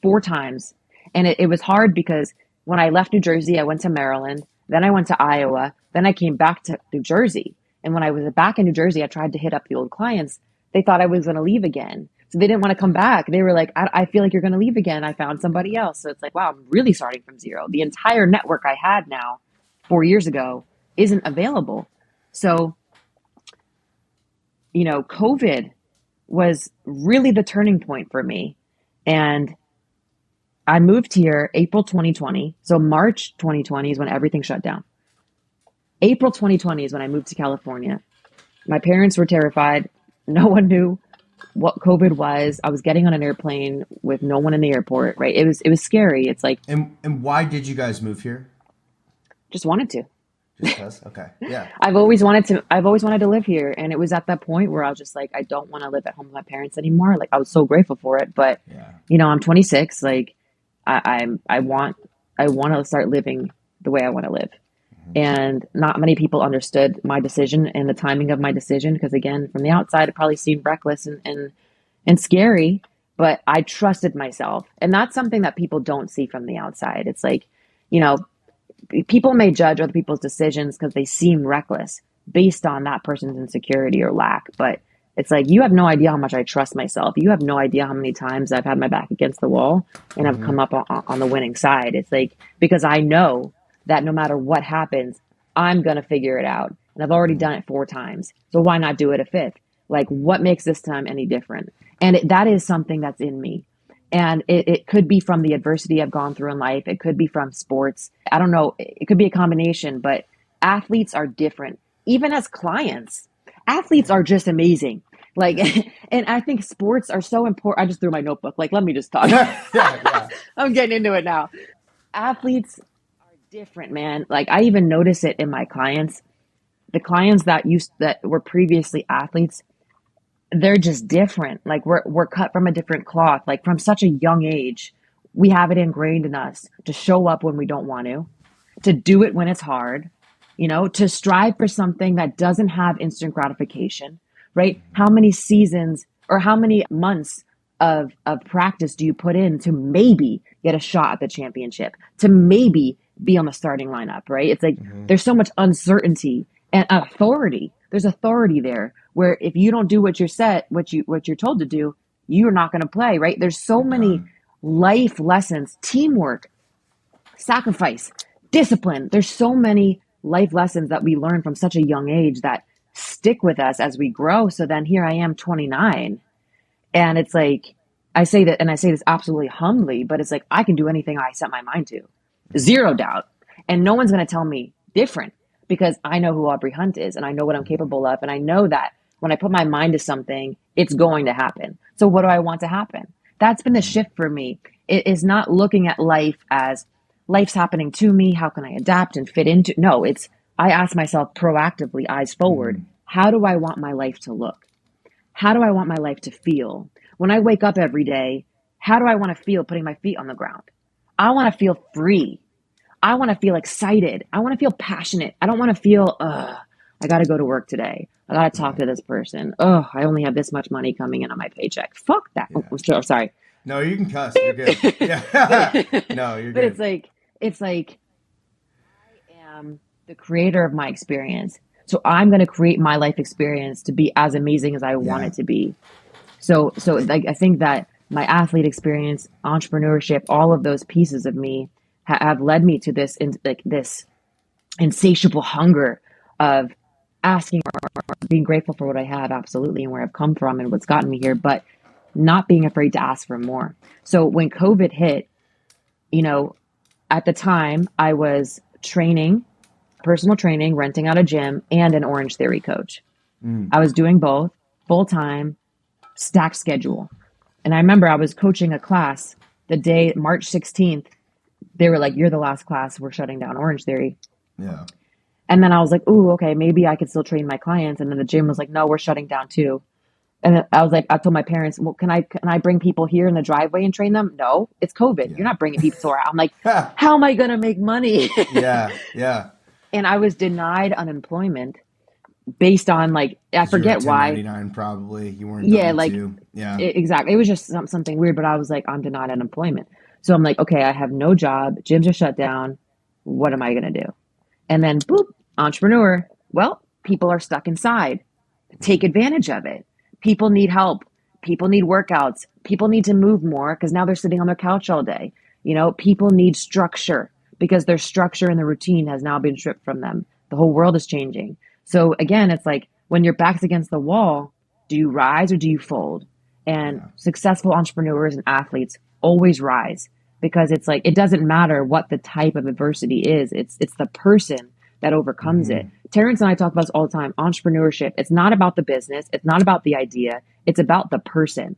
B: 4 times. And it was hard because when I left New Jersey, I went to Maryland, then I went to Iowa, then I came back to New Jersey. And when I was back in New Jersey, I tried to hit up the old clients. They thought I was going to leave again. So they didn't want to come back. They were like, I feel like you're going to leave again. I found somebody else. So it's like, wow, I'm really starting from zero. The entire network I had now 4 years ago isn't available. So, COVID was really the turning point for me. And I moved here April 2020. So March 2020 is when everything shut down. April 2020 is when I moved to California. My parents were terrified. No one knew what COVID was. I was getting on an airplane with no one in the airport, right? It was scary. It's like,
A: And why did you guys move here?
B: just wanted to.
A: Just because? Okay. Yeah.
B: I've always wanted to live here. And it was at that point where I was just like, I don't want to live at home with my parents anymore. Like I was so grateful for it. But
A: Yeah.
B: I'm 26. Like I want to start living the way I want to live. And not many people understood my decision and the timing of my decision. Because again, from the outside, it probably seemed reckless and scary, but I trusted myself. And that's something that people don't see from the outside. It's like, people may judge other people's decisions because they seem reckless based on that person's insecurity or lack. But it's like, you have no idea how much I trust myself. You have no idea how many times I've had my back against the wall and I've come up on the winning side. It's like, because I know that no matter what happens, I'm going to figure it out. And I've already done it 4 times. So why not do it a 5th? Like, what makes this time any different? And that is something that's in me. And it could be from the adversity I've gone through in life. It could be from sports. I don't know. It could be a combination, but athletes are different. Even as clients, athletes are just amazing. Like, and I think sports are so important. I just threw my notebook. Like, let me just talk.
A: Yeah.
B: I'm getting into it now. Athletes are different, man. Like, I even notice it in my clients. The clients that were previously athletes, they're just different. Like we're cut from a different cloth. Like from such a young age, we have it ingrained in us to show up when we don't want to do it when it's hard, to strive for something that doesn't have instant gratification, right? How many seasons or how many months of practice do you put in to maybe get a shot at the championship, to maybe be on the starting lineup, right? It's like there's so much uncertainty and authority. There's authority there where if you don't do what you're set, what you're told to do, you're not going to play, right? There's so
A: You're
B: many
A: done.
B: life lessons, teamwork, sacrifice, discipline. There's so many life lessons that we learn from such a young age that stick with us as we grow. So then here I am, 29, and it's like, I say that, and I say this absolutely humbly, but it's like, I can do anything I set my mind to. Zero doubt. And no one's going to tell me different because I know who Aubrey Hunt is and I know what I'm capable of. And I know that when I put my mind to something, it's going to happen. So what do I want to happen? That's been the shift for me. It is not looking at life as life's happening to me. How can I adapt and fit into? No, it's, I ask myself proactively, eyes forward, how do I want my life to look? How do I want my life to feel? When I wake up every day, how do I want to feel putting my feet on the ground? I want to feel free. I want to feel excited. I want to feel passionate. I don't want to feel, I got to go to work today. I got to talk to this person. Oh, I only have this much money coming in on my paycheck. Fuck that.
A: Yeah.
B: Oh, sorry.
A: No, you can cuss. You're good. Yeah. No, you're
B: But
A: good.
B: it's like I am the creator of my experience. So I'm going to create my life experience to be as amazing as I want
A: Yeah.
B: it to be. So like, I think that my athlete experience, entrepreneurship, all of those pieces of me have led me to this, this insatiable hunger of asking or being grateful for what I have, absolutely, and where I've come from and what's gotten me here, but not being afraid to ask for more. So when COVID hit, you know, at the time I was training, personal training, renting out a gym, and an Orange Theory coach. I was doing both full time, stacked schedule. And I remember I was coaching a class the day, March 16th. They were like, you're the last class. We're shutting down Orange Theory.
A: Yeah.
B: And then I was like, ooh, okay, maybe I could still train my clients. And then the gym was like, no, we're shutting down too. And I was like, I told my parents, well, can I bring people here in the driveway and train them? No, it's COVID.
A: Yeah.
B: You're not bringing people to our house. I'm like, how am I going to make money?
A: Yeah. Yeah.
B: And I was denied unemployment based on like, I forget why.
A: 1099 probably. You weren't
B: Yeah,
A: W2. Yeah.
B: exactly. It was just something weird, but I was like, I'm denied unemployment. So I'm like, okay, I have no job. Gyms are shut down. What am I going to do? And then boop, entrepreneur. Well, people are stuck inside. Take advantage of it. People need help. People need workouts. People need to move more because now they're sitting on their couch all day. You know, people need structure because their structure and the routine has now been stripped from them. The whole world is changing. So again, it's like when your back's against the wall, do you rise or do you fold? And successful entrepreneurs and athletes always rise because it's like, it doesn't matter what the type of adversity is. It's the person that overcomes it. Terrence and I talk about this all the time. Entrepreneurship. It's not about the business. It's not about the idea. It's about the person.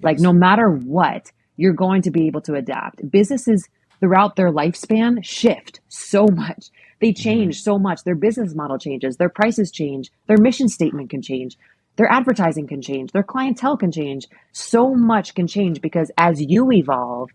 B: Like no matter what, you're going to be able to adapt. Businesses throughout their lifespan shift so much. They change so much. Their business model changes. Their prices change. Their mission statement can change. Their advertising can change. Their clientele can change. So much can change because as you evolve,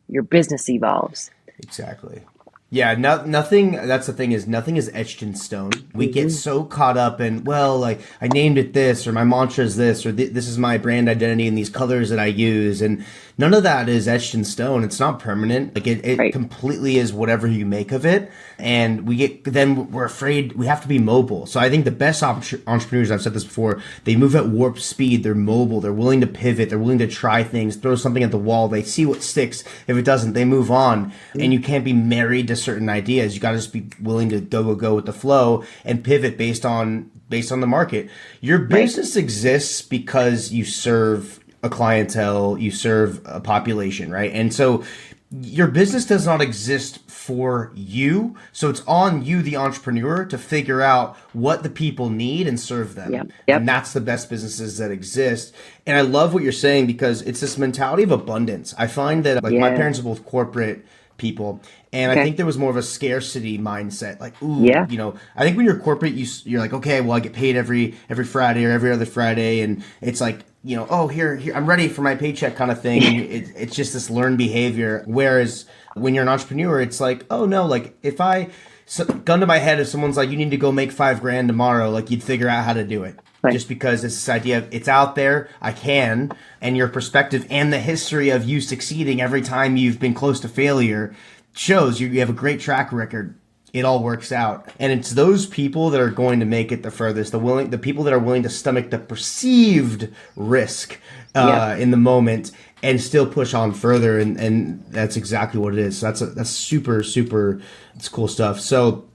B: your business evolves.
A: Exactly. Yeah, nothing, that's the thing is nothing is etched in stone. We get so caught up in, well, like I named it this or my mantra is this or this is my brand identity and these colors that I use. And none of that is etched in stone. It's not permanent. Like it completely is whatever you make of it. And we're afraid we have to be mobile. So I think the best entrepreneurs, I've said this before, they move at warp speed. They're mobile. They're willing to pivot. They're willing to try things, throw something at the wall. They see what sticks. If it doesn't, they move on. And you can't be married to certain ideas. You got to just be willing to go with the flow and pivot based on the market. Your business exists because you serve a clientele, you serve a population, right? And so your business does not exist for you. So it's on you, the entrepreneur, to figure out what the people need and serve them.
B: Yep.
A: And that's the best businesses that exist. And I love what you're saying because it's this mentality of abundance. I find that my parents are both corporate people, and I think there was more of a scarcity mindset. Like, I think when you're corporate, you're like, okay, well, I get paid every Friday or every other Friday, and it's like, oh, here, I'm ready for my paycheck kind of thing. And it's just this learned behavior. Whereas when you're an entrepreneur, it's like, oh no, like if I so, gun to my head, if someone's like, you need to go make $5,000 tomorrow, like you'd figure out how to do it.
B: Right.
A: Just because it's this idea of it's out there, I can, and your perspective and the history of you succeeding every time you've been close to failure shows you have a great track record. It all works out. And it's those people that are going to make it the furthest, the people that are willing to stomach the perceived risk in the moment and still push on further. And that's exactly what it is. So that's super, super, it's cool stuff. So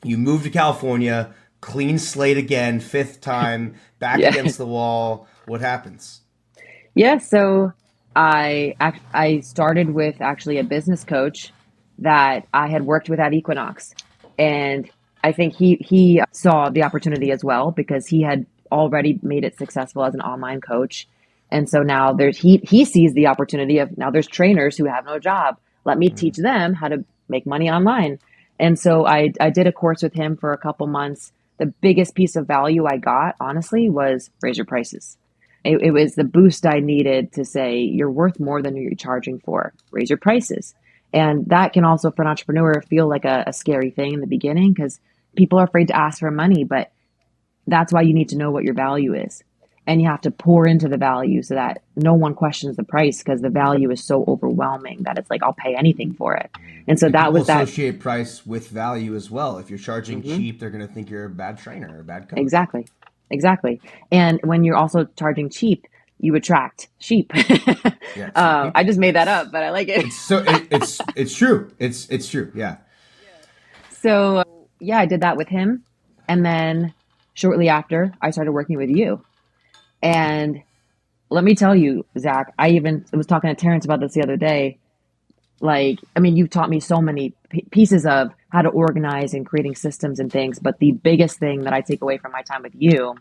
A: you moved to California, clean slate again, fifth time, back against the wall. What happens?
B: Yeah, so I started with actually a business coach that I had worked with at Equinox. And I think he saw the opportunity as well because he had already made it successful as an online coach. And so now he sees the opportunity of now there's trainers who have no job. Let me teach them how to make money online. And so I did a course with him for a couple months. The biggest piece of value I got, honestly, was raise your prices. It was the boost I needed to say, you're worth more than you're charging for. Raise your prices. And that can also, for an entrepreneur, feel like a scary thing in the beginning because people are afraid to ask for money. But that's why you need to know what your value is. And you have to pour into the value so that no one questions the price because the value is so overwhelming that it's like, I'll pay anything for it. And so that was that.
A: Associate price with value as well. If you're charging cheap, they're going to think you're a bad trainer or a bad coach.
B: Exactly. And when you're also charging cheap, you attract sheep. I just made that up, but I like it.
A: It's true. It's true. Yeah.
B: So yeah, I did that with him. And then shortly after I started working with you. And let me tell you, Zach, I even was talking to Terrence about this the other day. Like, I mean, you've taught me so many pieces of how to organize and creating systems and things. But the biggest thing that I take away from my time with you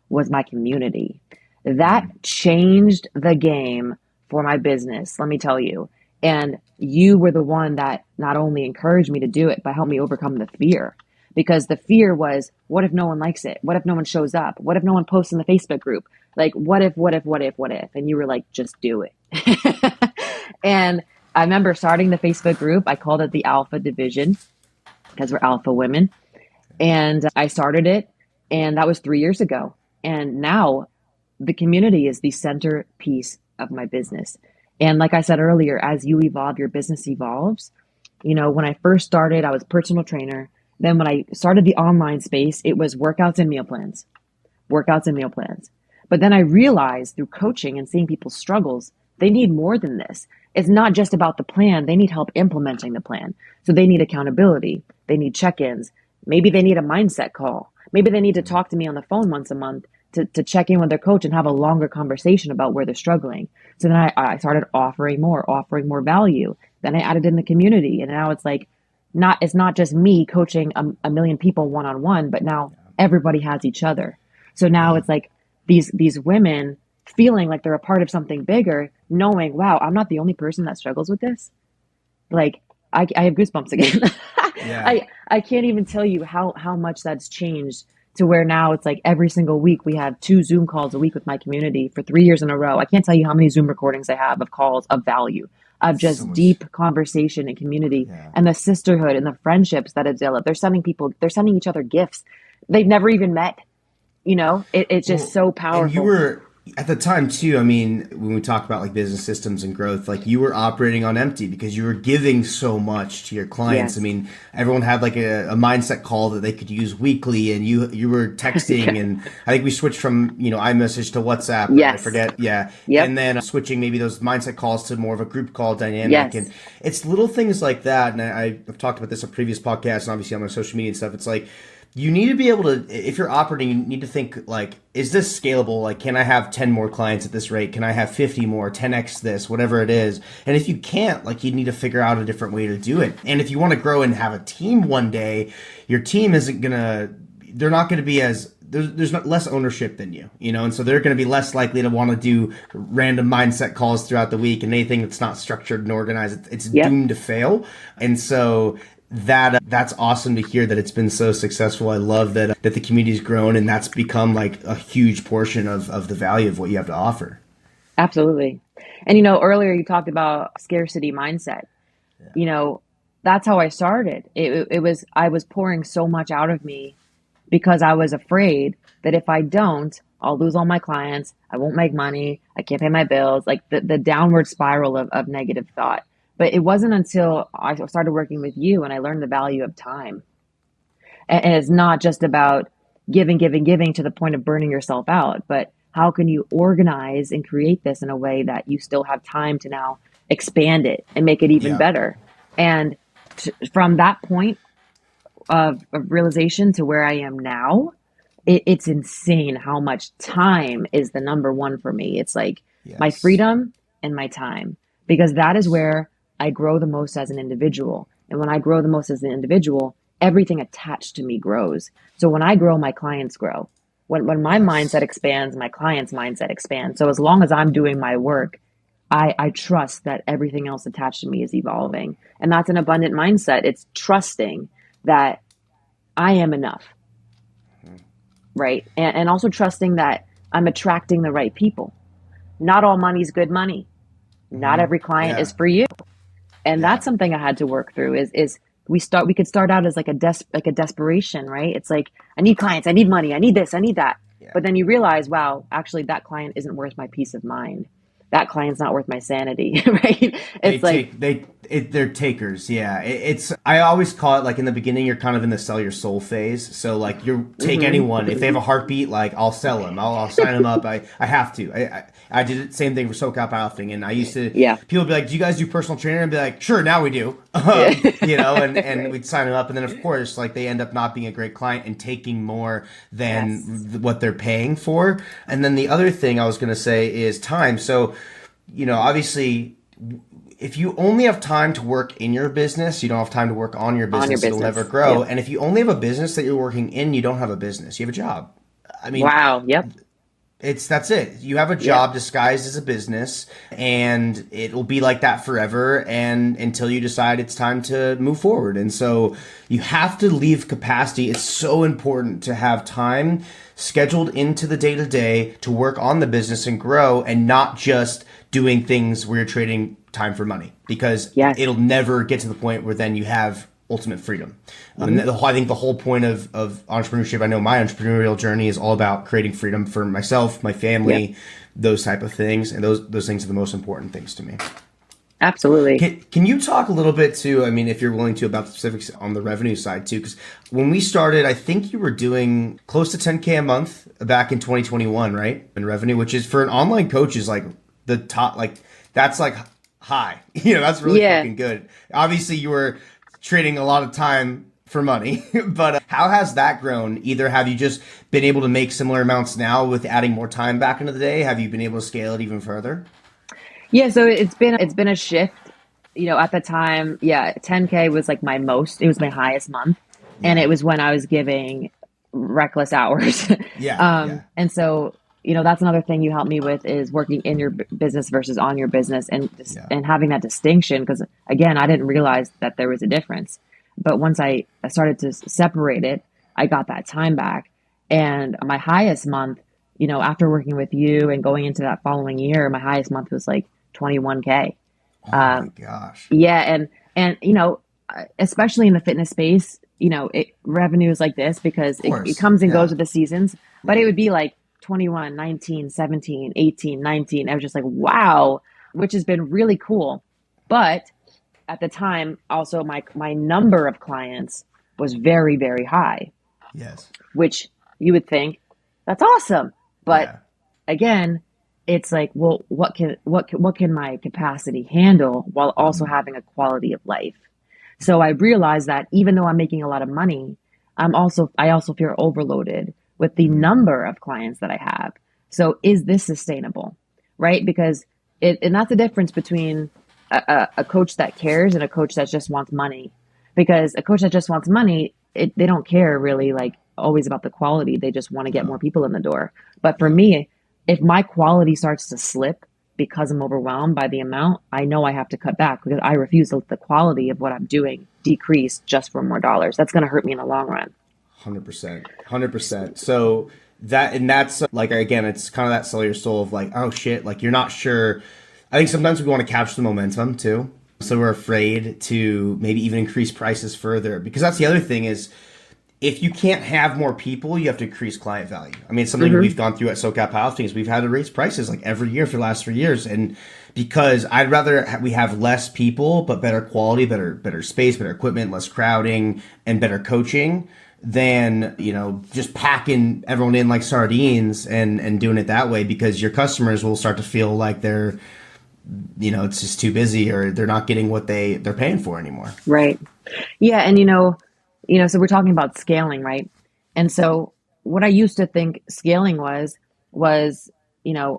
B: was my community. That changed the game for my business, let me tell you. And you were the one that not only encouraged me to do it, but helped me overcome the fear. Because the fear was, what if no one likes it? What if no one shows up? What if no one posts in the Facebook group? Like, what if? And you were like, just do it. And I remember starting the Facebook group. I called it the Alpha Division because we're alpha women. And I started it. And that was 3 years ago. And now the community is the centerpiece of my business. And like I said earlier, as you evolve, your business evolves. You know, when I first started, I was a personal trainer. Then when I started the online space, it was workouts and meal plans. But then I realized through coaching and seeing people's struggles, they need more than this. It's not just about the plan. They need help implementing the plan. So they need accountability. They need check-ins. Maybe they need a mindset call. Maybe they need to talk to me on the phone once a month to check in with their coach and have a longer conversation about where they're struggling. So then I started offering more value. Then I added in the community. And now it's like, it's not just me coaching a million people one-on-one, but now everybody has each other. So now it's like these women feeling like they're a part of something bigger, knowing, wow, I'm not the only person that struggles with this. Like I have goosebumps again. I can't even tell you how much that's changed to where now it's like every single week we have 2 Zoom calls a week with my community for 3 years in a row. I can't tell you how many Zoom recordings I have of calls of value, of just deep conversation and community and the sisterhood and the friendships that have developed. They're sending each other gifts they've never even met. You know, it's just so powerful.
A: And you were at the time too. I mean, when we talk about like business systems and growth, like you were operating on empty because you were giving so much to your clients. Yes. I mean, everyone had like a mindset call that they could use weekly, and you were texting, and I think we switched from iMessage to WhatsApp.
B: Yes.
A: I forget. Yeah.
B: Yep.
A: And then switching maybe those mindset calls to more of a group call dynamic.
B: Yes.
A: And it's little things like that. And I've talked about this on previous podcasts and obviously on my social media and stuff. It's like, you need to be able to, if you're operating, you need to think like, is this scalable? Like, can I have 10 more clients at this rate? Can I have 50 more, 10x this, whatever it is? And if you can't, like, you need to figure out a different way to do it. And if you want to grow and have a team one day, your team they're not going to be there's less ownership than you, and so they're going to be less likely to want to do random mindset calls throughout the week, and anything that's not structured and organized, it's doomed to fail. And so that's awesome to hear that it's been so successful. I love that the community's grown, and that's become like a huge portion of the value of what you have to offer.
B: Absolutely. And earlier you talked about scarcity mindset. that's how I started. I was pouring so much out of me because I was afraid that if I don't, I'll lose all my clients. I won't make money. I can't pay my bills, like the downward spiral of negative thought. But it wasn't until I started working with you and I learned the value of time. And it's not just about giving, giving, giving to the point of burning yourself out, but how can you organize and create this in a way that you still have time to now expand it and make it even
A: Yeah.
B: better? And from that point of realization to where I am now, it's insane how much time is the number one for me. It's like my
A: Yes.
B: freedom and my time, because that is where I grow the most as an individual. And when I grow the most as an individual, everything attached to me grows. So when I grow, my clients grow. When my mindset
A: Yes.
B: expands, my client's mindset expands. So as long as I'm doing my work, I trust that everything else attached to me is evolving. And that's an abundant mindset. It's trusting that I am enough, right? And also trusting that I'm attracting the right people. Not all money's good money. Not
A: Hmm.
B: every client
A: Yeah.
B: is for you. And
A: Yeah.
B: that's something I had to work through is we could start out as like a desperation, right? It's like, I need clients, I need money, I need this, I need that.
A: Yeah.
B: But then you realize, wow, actually that client isn't worth my peace of mind. That client's not worth my sanity, right?
A: They
B: It's like,
A: take they're takers. Yeah, it's I always call it like in the beginning you're kind of in the sell your soul phase. So like you take
B: mhm,
A: anyone if they have a heartbeat, like I'll sell them. I'll sign them up. I have to. I did the same thing for SoCal powerlifting, and I used to
B: yeah,
A: people would be like, "Do you guys do personal training?" And be like, "Sure, now we do."
B: yeah,
A: And
B: right,
A: we'd sign them up, and then of course like they end up not being a great client and taking more than
B: yes,
A: what they're paying for. And then the other thing I was gonna say is time. So obviously, if you only have time to work in your business, you don't have time to work on your
B: on your
A: business, it'll never
B: business.
A: grow.
B: Yep.
A: And if you only have a business that you're working in, you don't have a business, you have a job. I mean,
B: Wow. Yep.
A: that's it. You have a
B: Yep.
A: job disguised as a business, and it'll be like that forever and until you decide it's time to move forward. And so you have to leave capacity. It's so important to have time scheduled into the day to day to work on the business and grow, and not just doing things where you're trading time for money, because
B: Yes.
A: it'll never get to the point where then you have ultimate freedom. And
B: Mhm.
A: I think the whole point of entrepreneurship, I know my entrepreneurial journey is all about creating freedom for myself, my
B: Yep.
A: family, those type of things. And those things are the most important things to me.
B: Absolutely.
A: Can you talk a little bit too, I mean, if you're willing to, about the specifics on the revenue side too? Because when we started, I think you were doing close to 10K a month back in 2021, right? In revenue, which is for an online coach is like the top, like that's like high. That's really
B: Yeah.
A: fucking good. Obviously, you were trading a lot of time for money, but how has that grown? Either have you just been able to make similar amounts now with adding more time back into the day? Have you been able to scale it even further?
B: Yeah, so it's been a shift. At the time, yeah, 10K was like my most. It was my highest month, and
A: Yeah.
B: it was when I was giving reckless hours.
A: Yeah. Yeah.
B: And so, that's another thing you help me with is working in your business versus on your business,
A: Yeah.
B: and having that distinction, because again, I didn't realize that there was a difference. But once I started to separate it, I got that time back. And my highest month, after working with you and going into that following year, my highest month was like 21K.
A: Oh my
B: Um,
A: gosh.
B: yeah, and especially in the fitness space, revenues like this, because
A: Of
B: it
A: course.
B: comes and goes
A: Yeah.
B: with the seasons, but it would be like 21, 19, 17, 18, 19. I was just like, wow, which has been really cool. But at the time, also my number of clients was very, very high,
A: Yes.
B: which you would think that's awesome. But
A: Yeah.
B: again, it's like, well, what can my capacity handle while also
A: Hmm.
B: having a quality of life? So I realized that even though I'm making a lot of money, I also feel overloaded with the
A: Hmm.
B: number of clients that I have. So is this sustainable? Right? Because and that's the difference between a coach that cares and a coach that just wants money. Because a coach that just wants money, they don't care really like always about the quality. They just want to get more
A: No.
B: people in the door. But for
A: Yeah.
B: me, if my quality starts to slip because I'm overwhelmed by the amount, I know I have to cut back because I refuse to let the quality of what I'm doing decrease just for more dollars. That's going to hurt me in the long run.
A: 100%. 100%. So that's like, again, it's kind of that sell your soul of like, oh shit, like you're not sure. I think sometimes we want to capture the momentum too. So we're afraid to maybe even increase prices further, because that's the other thing is, if you can't have more people, you have to increase client value. I mean, it's something we've gone through at SoCal Powerlifting is we've had to raise prices like every year for the last 3 years. And because I'd rather we have less people, but better quality, better space, better equipment, less crowding, and better coaching than, just packing everyone in like sardines and doing it that way, because your customers will start to feel like they're, it's just too busy, or they're not getting what they're paying for anymore.
B: Right. Yeah. And, so we're talking about scaling, right? And so what I used to think scaling was,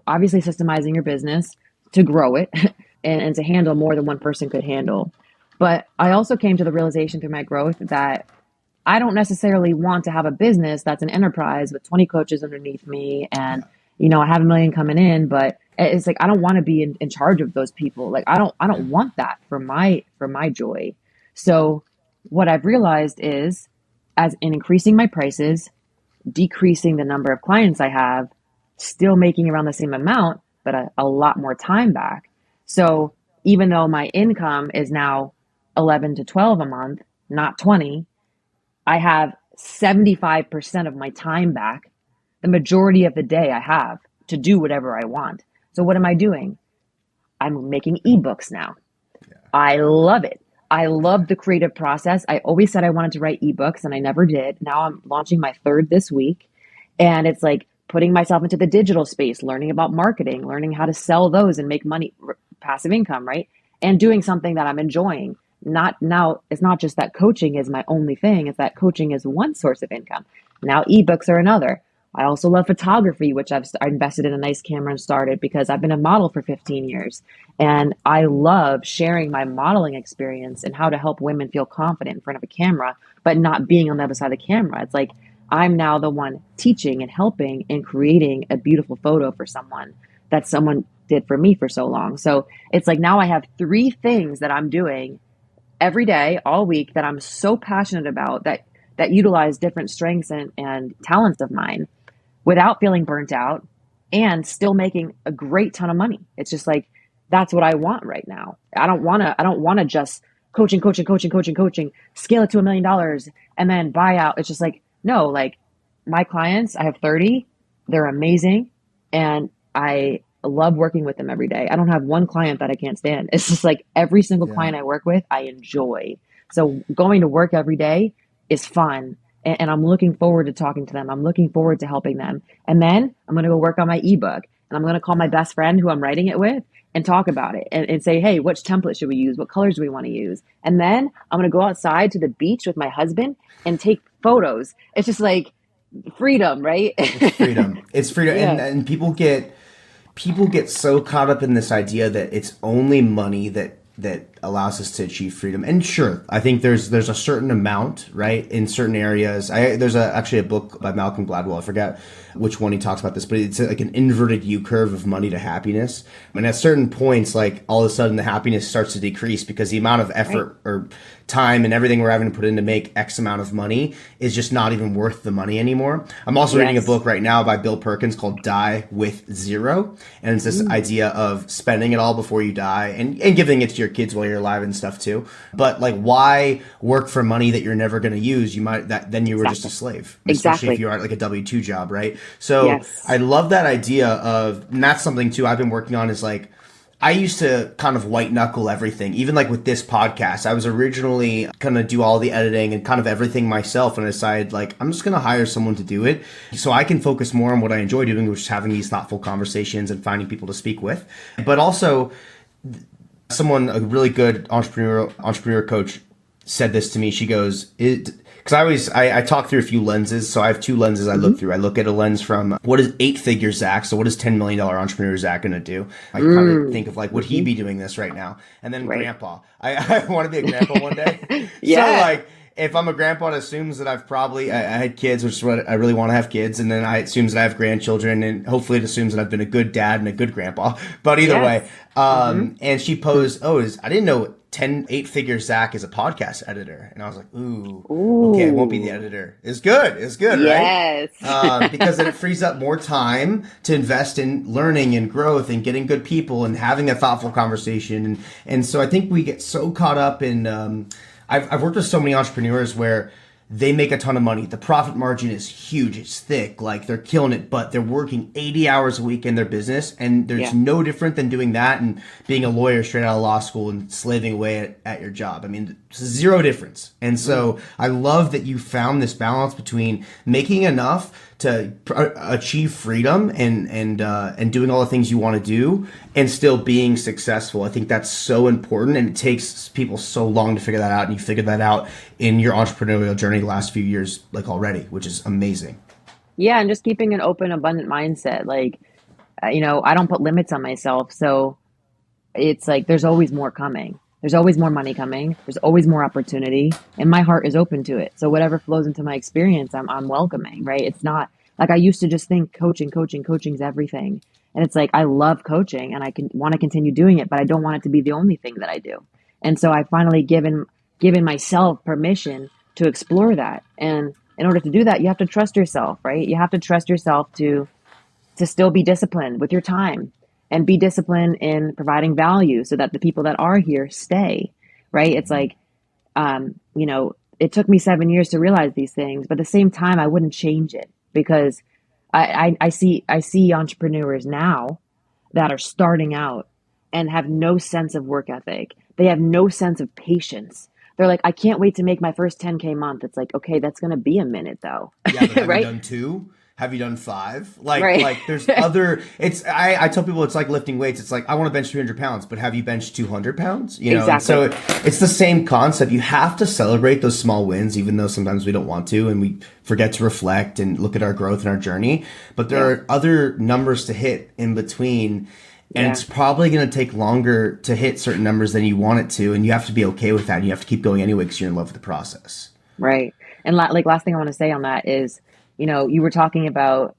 B: obviously systemizing your business to grow it and to handle more than one person could handle. But I also came to the realization through my growth that I don't necessarily want to have a business that's an enterprise with 20 coaches underneath me and, I have 1 million coming in, but it's like, I don't want to be in charge of those people. Like, I don't want that for my joy. So what I've realized is, as in increasing my prices, decreasing the number of clients I have, still making around the same amount, but a lot more time back. So even though my income is now 11 to 12 a month, not 20, I have 75% of my time back. The majority of the day I have to do whatever I want. So what am I doing? I'm making ebooks now. I love it. I love the creative process. I always said I wanted to write ebooks and I never did. Now I'm launching my 3rd this week. And it's like putting myself into the digital space, learning about marketing, learning how to sell those and make money, passive income, right? And doing something that I'm enjoying. It's not just that coaching is my only thing. It's that coaching is one source of income. Now ebooks are another. I also love photography, which I invested in a nice camera and started because I've been a model for 15 years. And I love sharing my modeling experience and how to help women feel confident in front of a camera, but not being on the other side of the camera. It's like I'm now the one teaching and helping and creating a beautiful photo for someone that someone did for me for so long. So it's like now I have 3 things that I'm doing every day, all week, that I'm so passionate about that utilize different strengths and talents of mine without feeling burnt out and still making a great ton of money. It's just like, that's what I want right now. I don't want to just coaching, scale it to $1 million and then buy out. It's just like, no, like my clients, I have 30, they're amazing. And I love working with them every day. I don't have one client that I can't stand. It's just like every single client I work with, I enjoy. So going to work every day is fun. And I'm looking forward to talking to them. I'm looking forward to helping them. And then I'm going to go work on my ebook. And I'm going to call my best friend who I'm writing it with and talk about it and say, hey, which template should we use? What colors do we want to use? And then I'm going to go outside to the beach with my husband and take photos. It's just like freedom, right?
A: It's freedom. It's freedom. Yeah. And people get so caught up in this idea that it's only money that allows us to achieve freedom. And sure, I think there's a certain amount, right, in certain areas. There's actually a book by Malcolm Gladwell. I forget which one he talks about this, but it's like an inverted U curve of money to happiness. And at certain points, like all of a sudden the happiness starts to decrease because the amount of effort or time and everything we're having to put in to make X amount of money is just not even worth the money anymore. I'm also reading a book right now by Bill Perkins called Die with Zero. And it's this idea of spending it all before you die and giving it to your kids while you're alive and stuff too. But like, why work for money that you're never going to use? Then you were just a slave, especially if you're at like a W-2 job, right? So I love that idea of, and that's something too I've been working on, is like, I used to kind of white knuckle everything. Even like with this podcast, I was originally going to do all the editing and kind of everything myself. And I decided like, I'm just going to hire someone to do it so I can focus more on what I enjoy doing, which is having these thoughtful conversations and finding people to speak with. But also a really good entrepreneur coach said this to me. She goes, because I talk through a few lenses. So I have 2 lenses I look through. I look at a lens from what is 8-figure Zack. So what is $10 million entrepreneur Zack going to do? I kind of think of like, would he be doing this right now? And then grandpa. I want to be a grandpa one day. So like, if I'm a grandpa, it assumes that I had kids, which is what I really want to have kids, and then I assumes that I have grandchildren, and hopefully it assumes that I've been a good dad and a good grandpa. But either
B: Yes.
A: way,
B: Hmm.
A: and she posed, I didn't know 8-figure Zack is a podcast editor, and I was like, ooh, okay, I won't be the
B: Ooh.
A: editor. It's good, right?
B: Yes.
A: Because then it frees up more time to invest in learning and growth and getting good people and having a thoughtful conversation. And so I think we get so caught up in, I've worked with so many entrepreneurs where they make a ton of money. The profit margin is huge. It's thick. Like they're killing it, but they're working 80 hours a week in their business. And there's
B: Yeah.
A: no different than doing that and being a lawyer straight out of law school and slaving away at your job. I mean, zero difference. And so I love that you found this balance between making enough to achieve freedom and doing all the things you want to do and still being successful. I think that's so important, and it takes people so long to figure that out. And you figured that out in your entrepreneurial journey the last few years, like already, which is amazing.
B: Yeah, and just keeping an open, abundant mindset. Like, I don't put limits on myself. So it's like there's always more coming. There's always more money coming. There's always more opportunity, and my heart is open to it. So whatever flows into my experience, I'm welcoming, right? It's not like I used to just think coaching's everything. And it's like I love coaching and I can want to continue doing it, but I don't want it to be the only thing that I do. And so I finally given myself permission to explore that. And in order to do that, you have to trust yourself, right? You have to trust yourself to still be disciplined with your time and be disciplined in providing value so that the people that are here stay, right? It's like, it took me 7 years to realize these things, but at the same time, I wouldn't change it because I see entrepreneurs now that are starting out and have no sense of work ethic. They have no sense of patience. They're like, I can't wait to make my first 10K month. It's like, okay, that's going to be a minute though.
A: Yeah, but have you
B: Right?
A: done two? Have you done five? Like,
B: Right.
A: like there's other. I tell people it's like lifting weights. It's like I want to bench 300 pounds, but have you benched 200 pounds? And so
B: Exactly.
A: it's the same concept. You have to celebrate those small wins, even though sometimes we don't want to, and we forget to reflect and look at our growth and our journey. But there
B: Yeah.
A: are other numbers to hit in between. And
B: Yeah.
A: it's probably going to take longer to hit certain numbers than you want it to, and you have to be okay with that. And you have to keep going anyway because you're in love with the process.
B: Right. And like last thing I want to say on that is, you were talking about,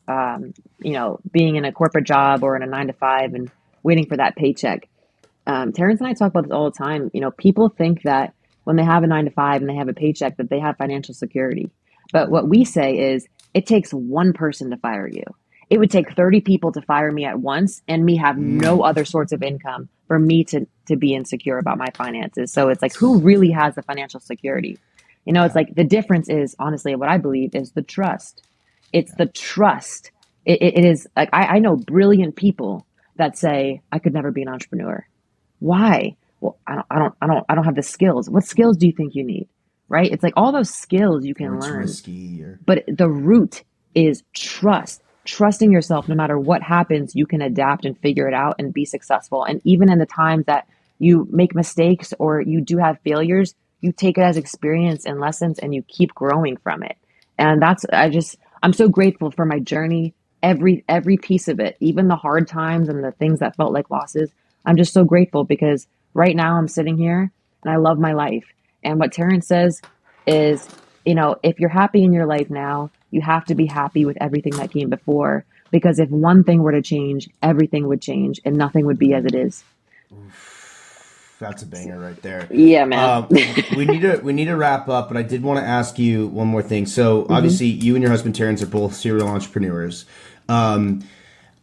B: being in a corporate job or in a 9 to 5 and waiting for that paycheck. Terrence and I talk about this all the time. People think that when they have a 9 to 5 and they have a paycheck that they have financial security. But what we say is it takes one person to fire you. It would take 30 people to fire me at once and me have no other sorts of income for me to be insecure about my finances. So it's like, who really has the financial security? It's like the difference is honestly what I believe is the trust. It's the trust. It is like I know brilliant people that say I could never be an entrepreneur. Why? Well, I don't have the skills. What skills do you think you need? Right? It's like all those skills you
A: Or
B: can
A: it's
B: learn,
A: risky, or
B: but the root is trust. Trusting yourself, no matter what happens, you can adapt and figure it out and be successful. And even in the times that you make mistakes or you do have failures, you take it as experience and lessons and you keep growing from it. And I'm so grateful for my journey, every piece of it, even the hard times and the things that felt like losses. I'm just so grateful because right now I'm sitting here and I love my life. And what Terrence says is, if you're happy in your life now, you have to be happy with everything that came before. Because if one thing were to change, everything would change and nothing would be as it is.
A: that's a banger right there.
B: Yeah, man.
A: We need to wrap up, but I did want to ask you one more thing. So obviously, you and your husband Terrence are both serial entrepreneurs.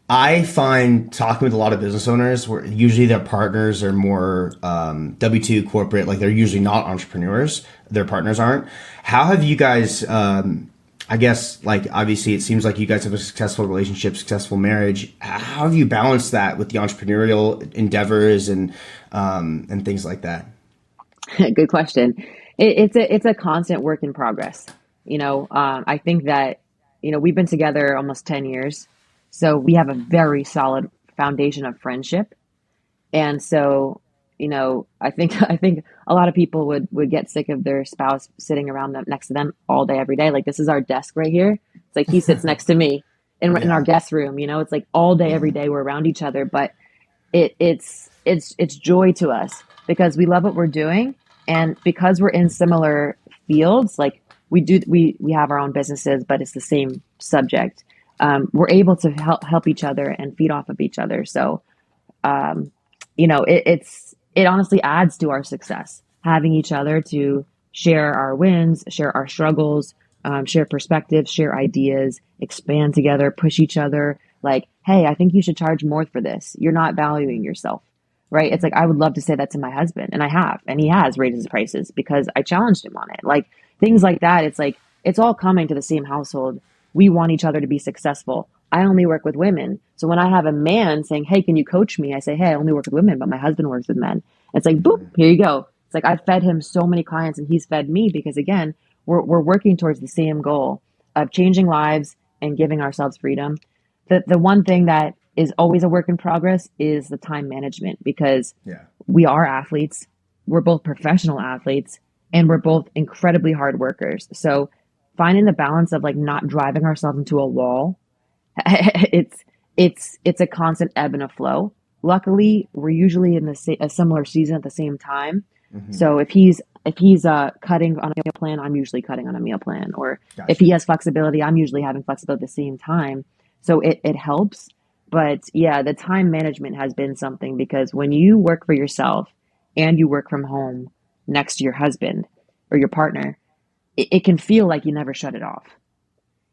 A: I find talking with a lot of business owners where usually their partners are more W-2 corporate, like they're usually not entrepreneurs. Their partners aren't. How have you guys, I guess, like obviously it seems like you guys have a successful relationship, successful marriage. How have you balanced that with the entrepreneurial endeavors and things like that?
B: Good question. It's a constant work in progress. I think that, we've been together almost 10 years. So we have a very solid foundation of friendship. And so, I think a lot of people would get sick of their spouse sitting around them next to them all day, every day. Like this is our desk right here. It's like he sits next to me in our
A: Yeah.
B: guest room. It's like all day, every day we're around each other. But it's joy to us because we love what we're doing, and because we're in similar fields, like we have our own businesses, but it's the same subject. We're able to help each other and feed off of each other. So, it honestly adds to our success, having each other to share our wins, share our struggles, share perspectives, share ideas, expand together, push each other. Like, hey, I think you should charge more for this. You're not valuing yourself, right? It's like I would love to say that to my husband, and I have, and he has raised his prices because I challenged him on it. Like things like that. It's like it's all coming to the same household. We want each other to be successful. I only work with women. So when I have a man saying, hey, can you coach me? I say, hey, I only work with women, but my husband works with men. It's like, boop, here you go. It's like I've fed him so many clients and he's fed me because, again, we're working towards the same goal of changing lives and giving ourselves freedom. The one thing that is always a work in progress is the time management because we are athletes. We're both professional athletes and we're both incredibly hard workers. So finding the balance of like not driving ourselves into a wall, it's a constant ebb and a flow. Luckily, we're usually in a similar season at the same time. So if he's cutting on a meal plan, I'm usually cutting on a meal plan. Or if he has flexibility, I'm usually having flexibility at the same time. So it helps. But yeah, the time management has been something because when you work for yourself and you work from home next to your husband or your partner, it can feel like you never shut it off.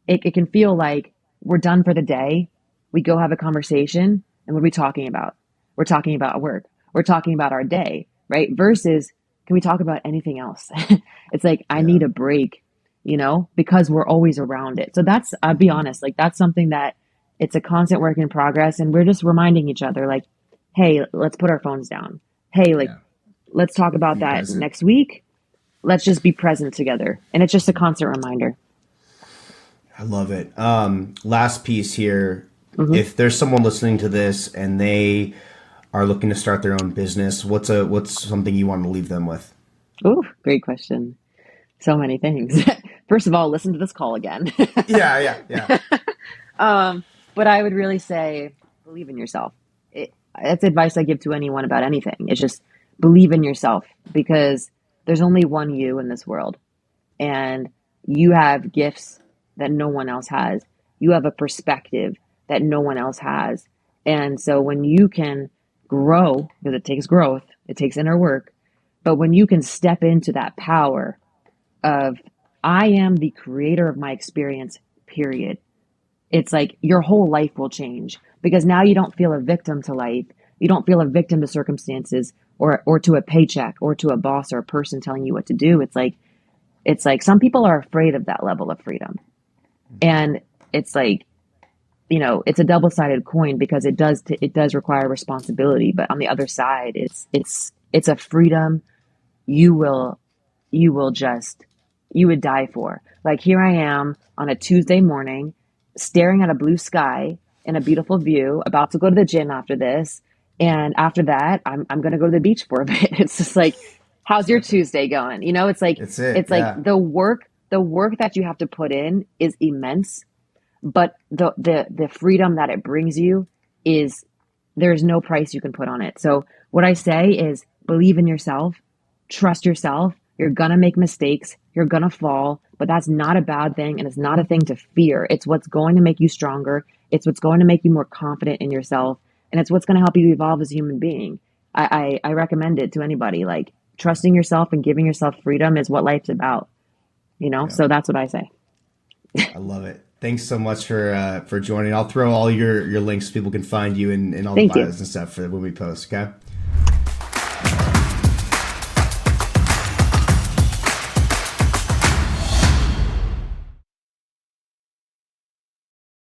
B: It can feel like we're done for the day. We go have a conversation. And what are we talking about? We're talking about work. We're talking about our day, right? Versus, can we talk about anything else? It's like, I need a break, because we're always around it. So I'll be honest, like that's something that it's a constant work in progress. And we're just reminding each other like, hey, let's put our phones down. Hey, let's talk about that next week. Let's just be present together. And it's just a constant reminder.
A: I love it. Last piece here. If there's someone listening to this and they are looking to start their own business, what's something you want to leave them with?
B: Ooh, great question. So many things. First of all, listen to this call again.
A: Yeah.
B: But I would really say, believe in yourself. That's advice I give to anyone about anything. It's just believe in yourself because there's only one you in this world. And you have gifts that no one else has. You have a perspective that no one else has. And so when you can grow, because it takes growth, it takes inner work, but when you can step into that power of, I am the creator of my experience, period. It's like your whole life will change because now you don't feel a victim to life. You don't feel a victim to circumstances or to a paycheck or to a boss or a person telling you what to do. It's like some people are afraid of that level of freedom. And it's like, it's a double-sided coin because it does require responsibility. But on the other side, it's a freedom you would die for. Like here I am on a Tuesday morning, staring at a blue sky and a beautiful view, about to go to the gym after this. And after that, I'm going to go to the beach for a bit. It's just like, how's your Tuesday going? It's like, like the work that you have to put in is immense, but the freedom that it brings you there's no price you can put on it. So what I say is believe in yourself, trust yourself. You're going to make mistakes. You're going to fall, but that's not a bad thing. And it's not a thing to fear. It's what's going to make you stronger. It's what's going to make you more confident in yourself. And it's what's going to help you evolve as a human being. I recommend it to anybody. Like trusting yourself and giving yourself freedom is what life's about, So that's what I say.
A: I love it. Thanks so much for joining. I'll throw all your links so people can find you and all the bios and stuff for when we post. Okay.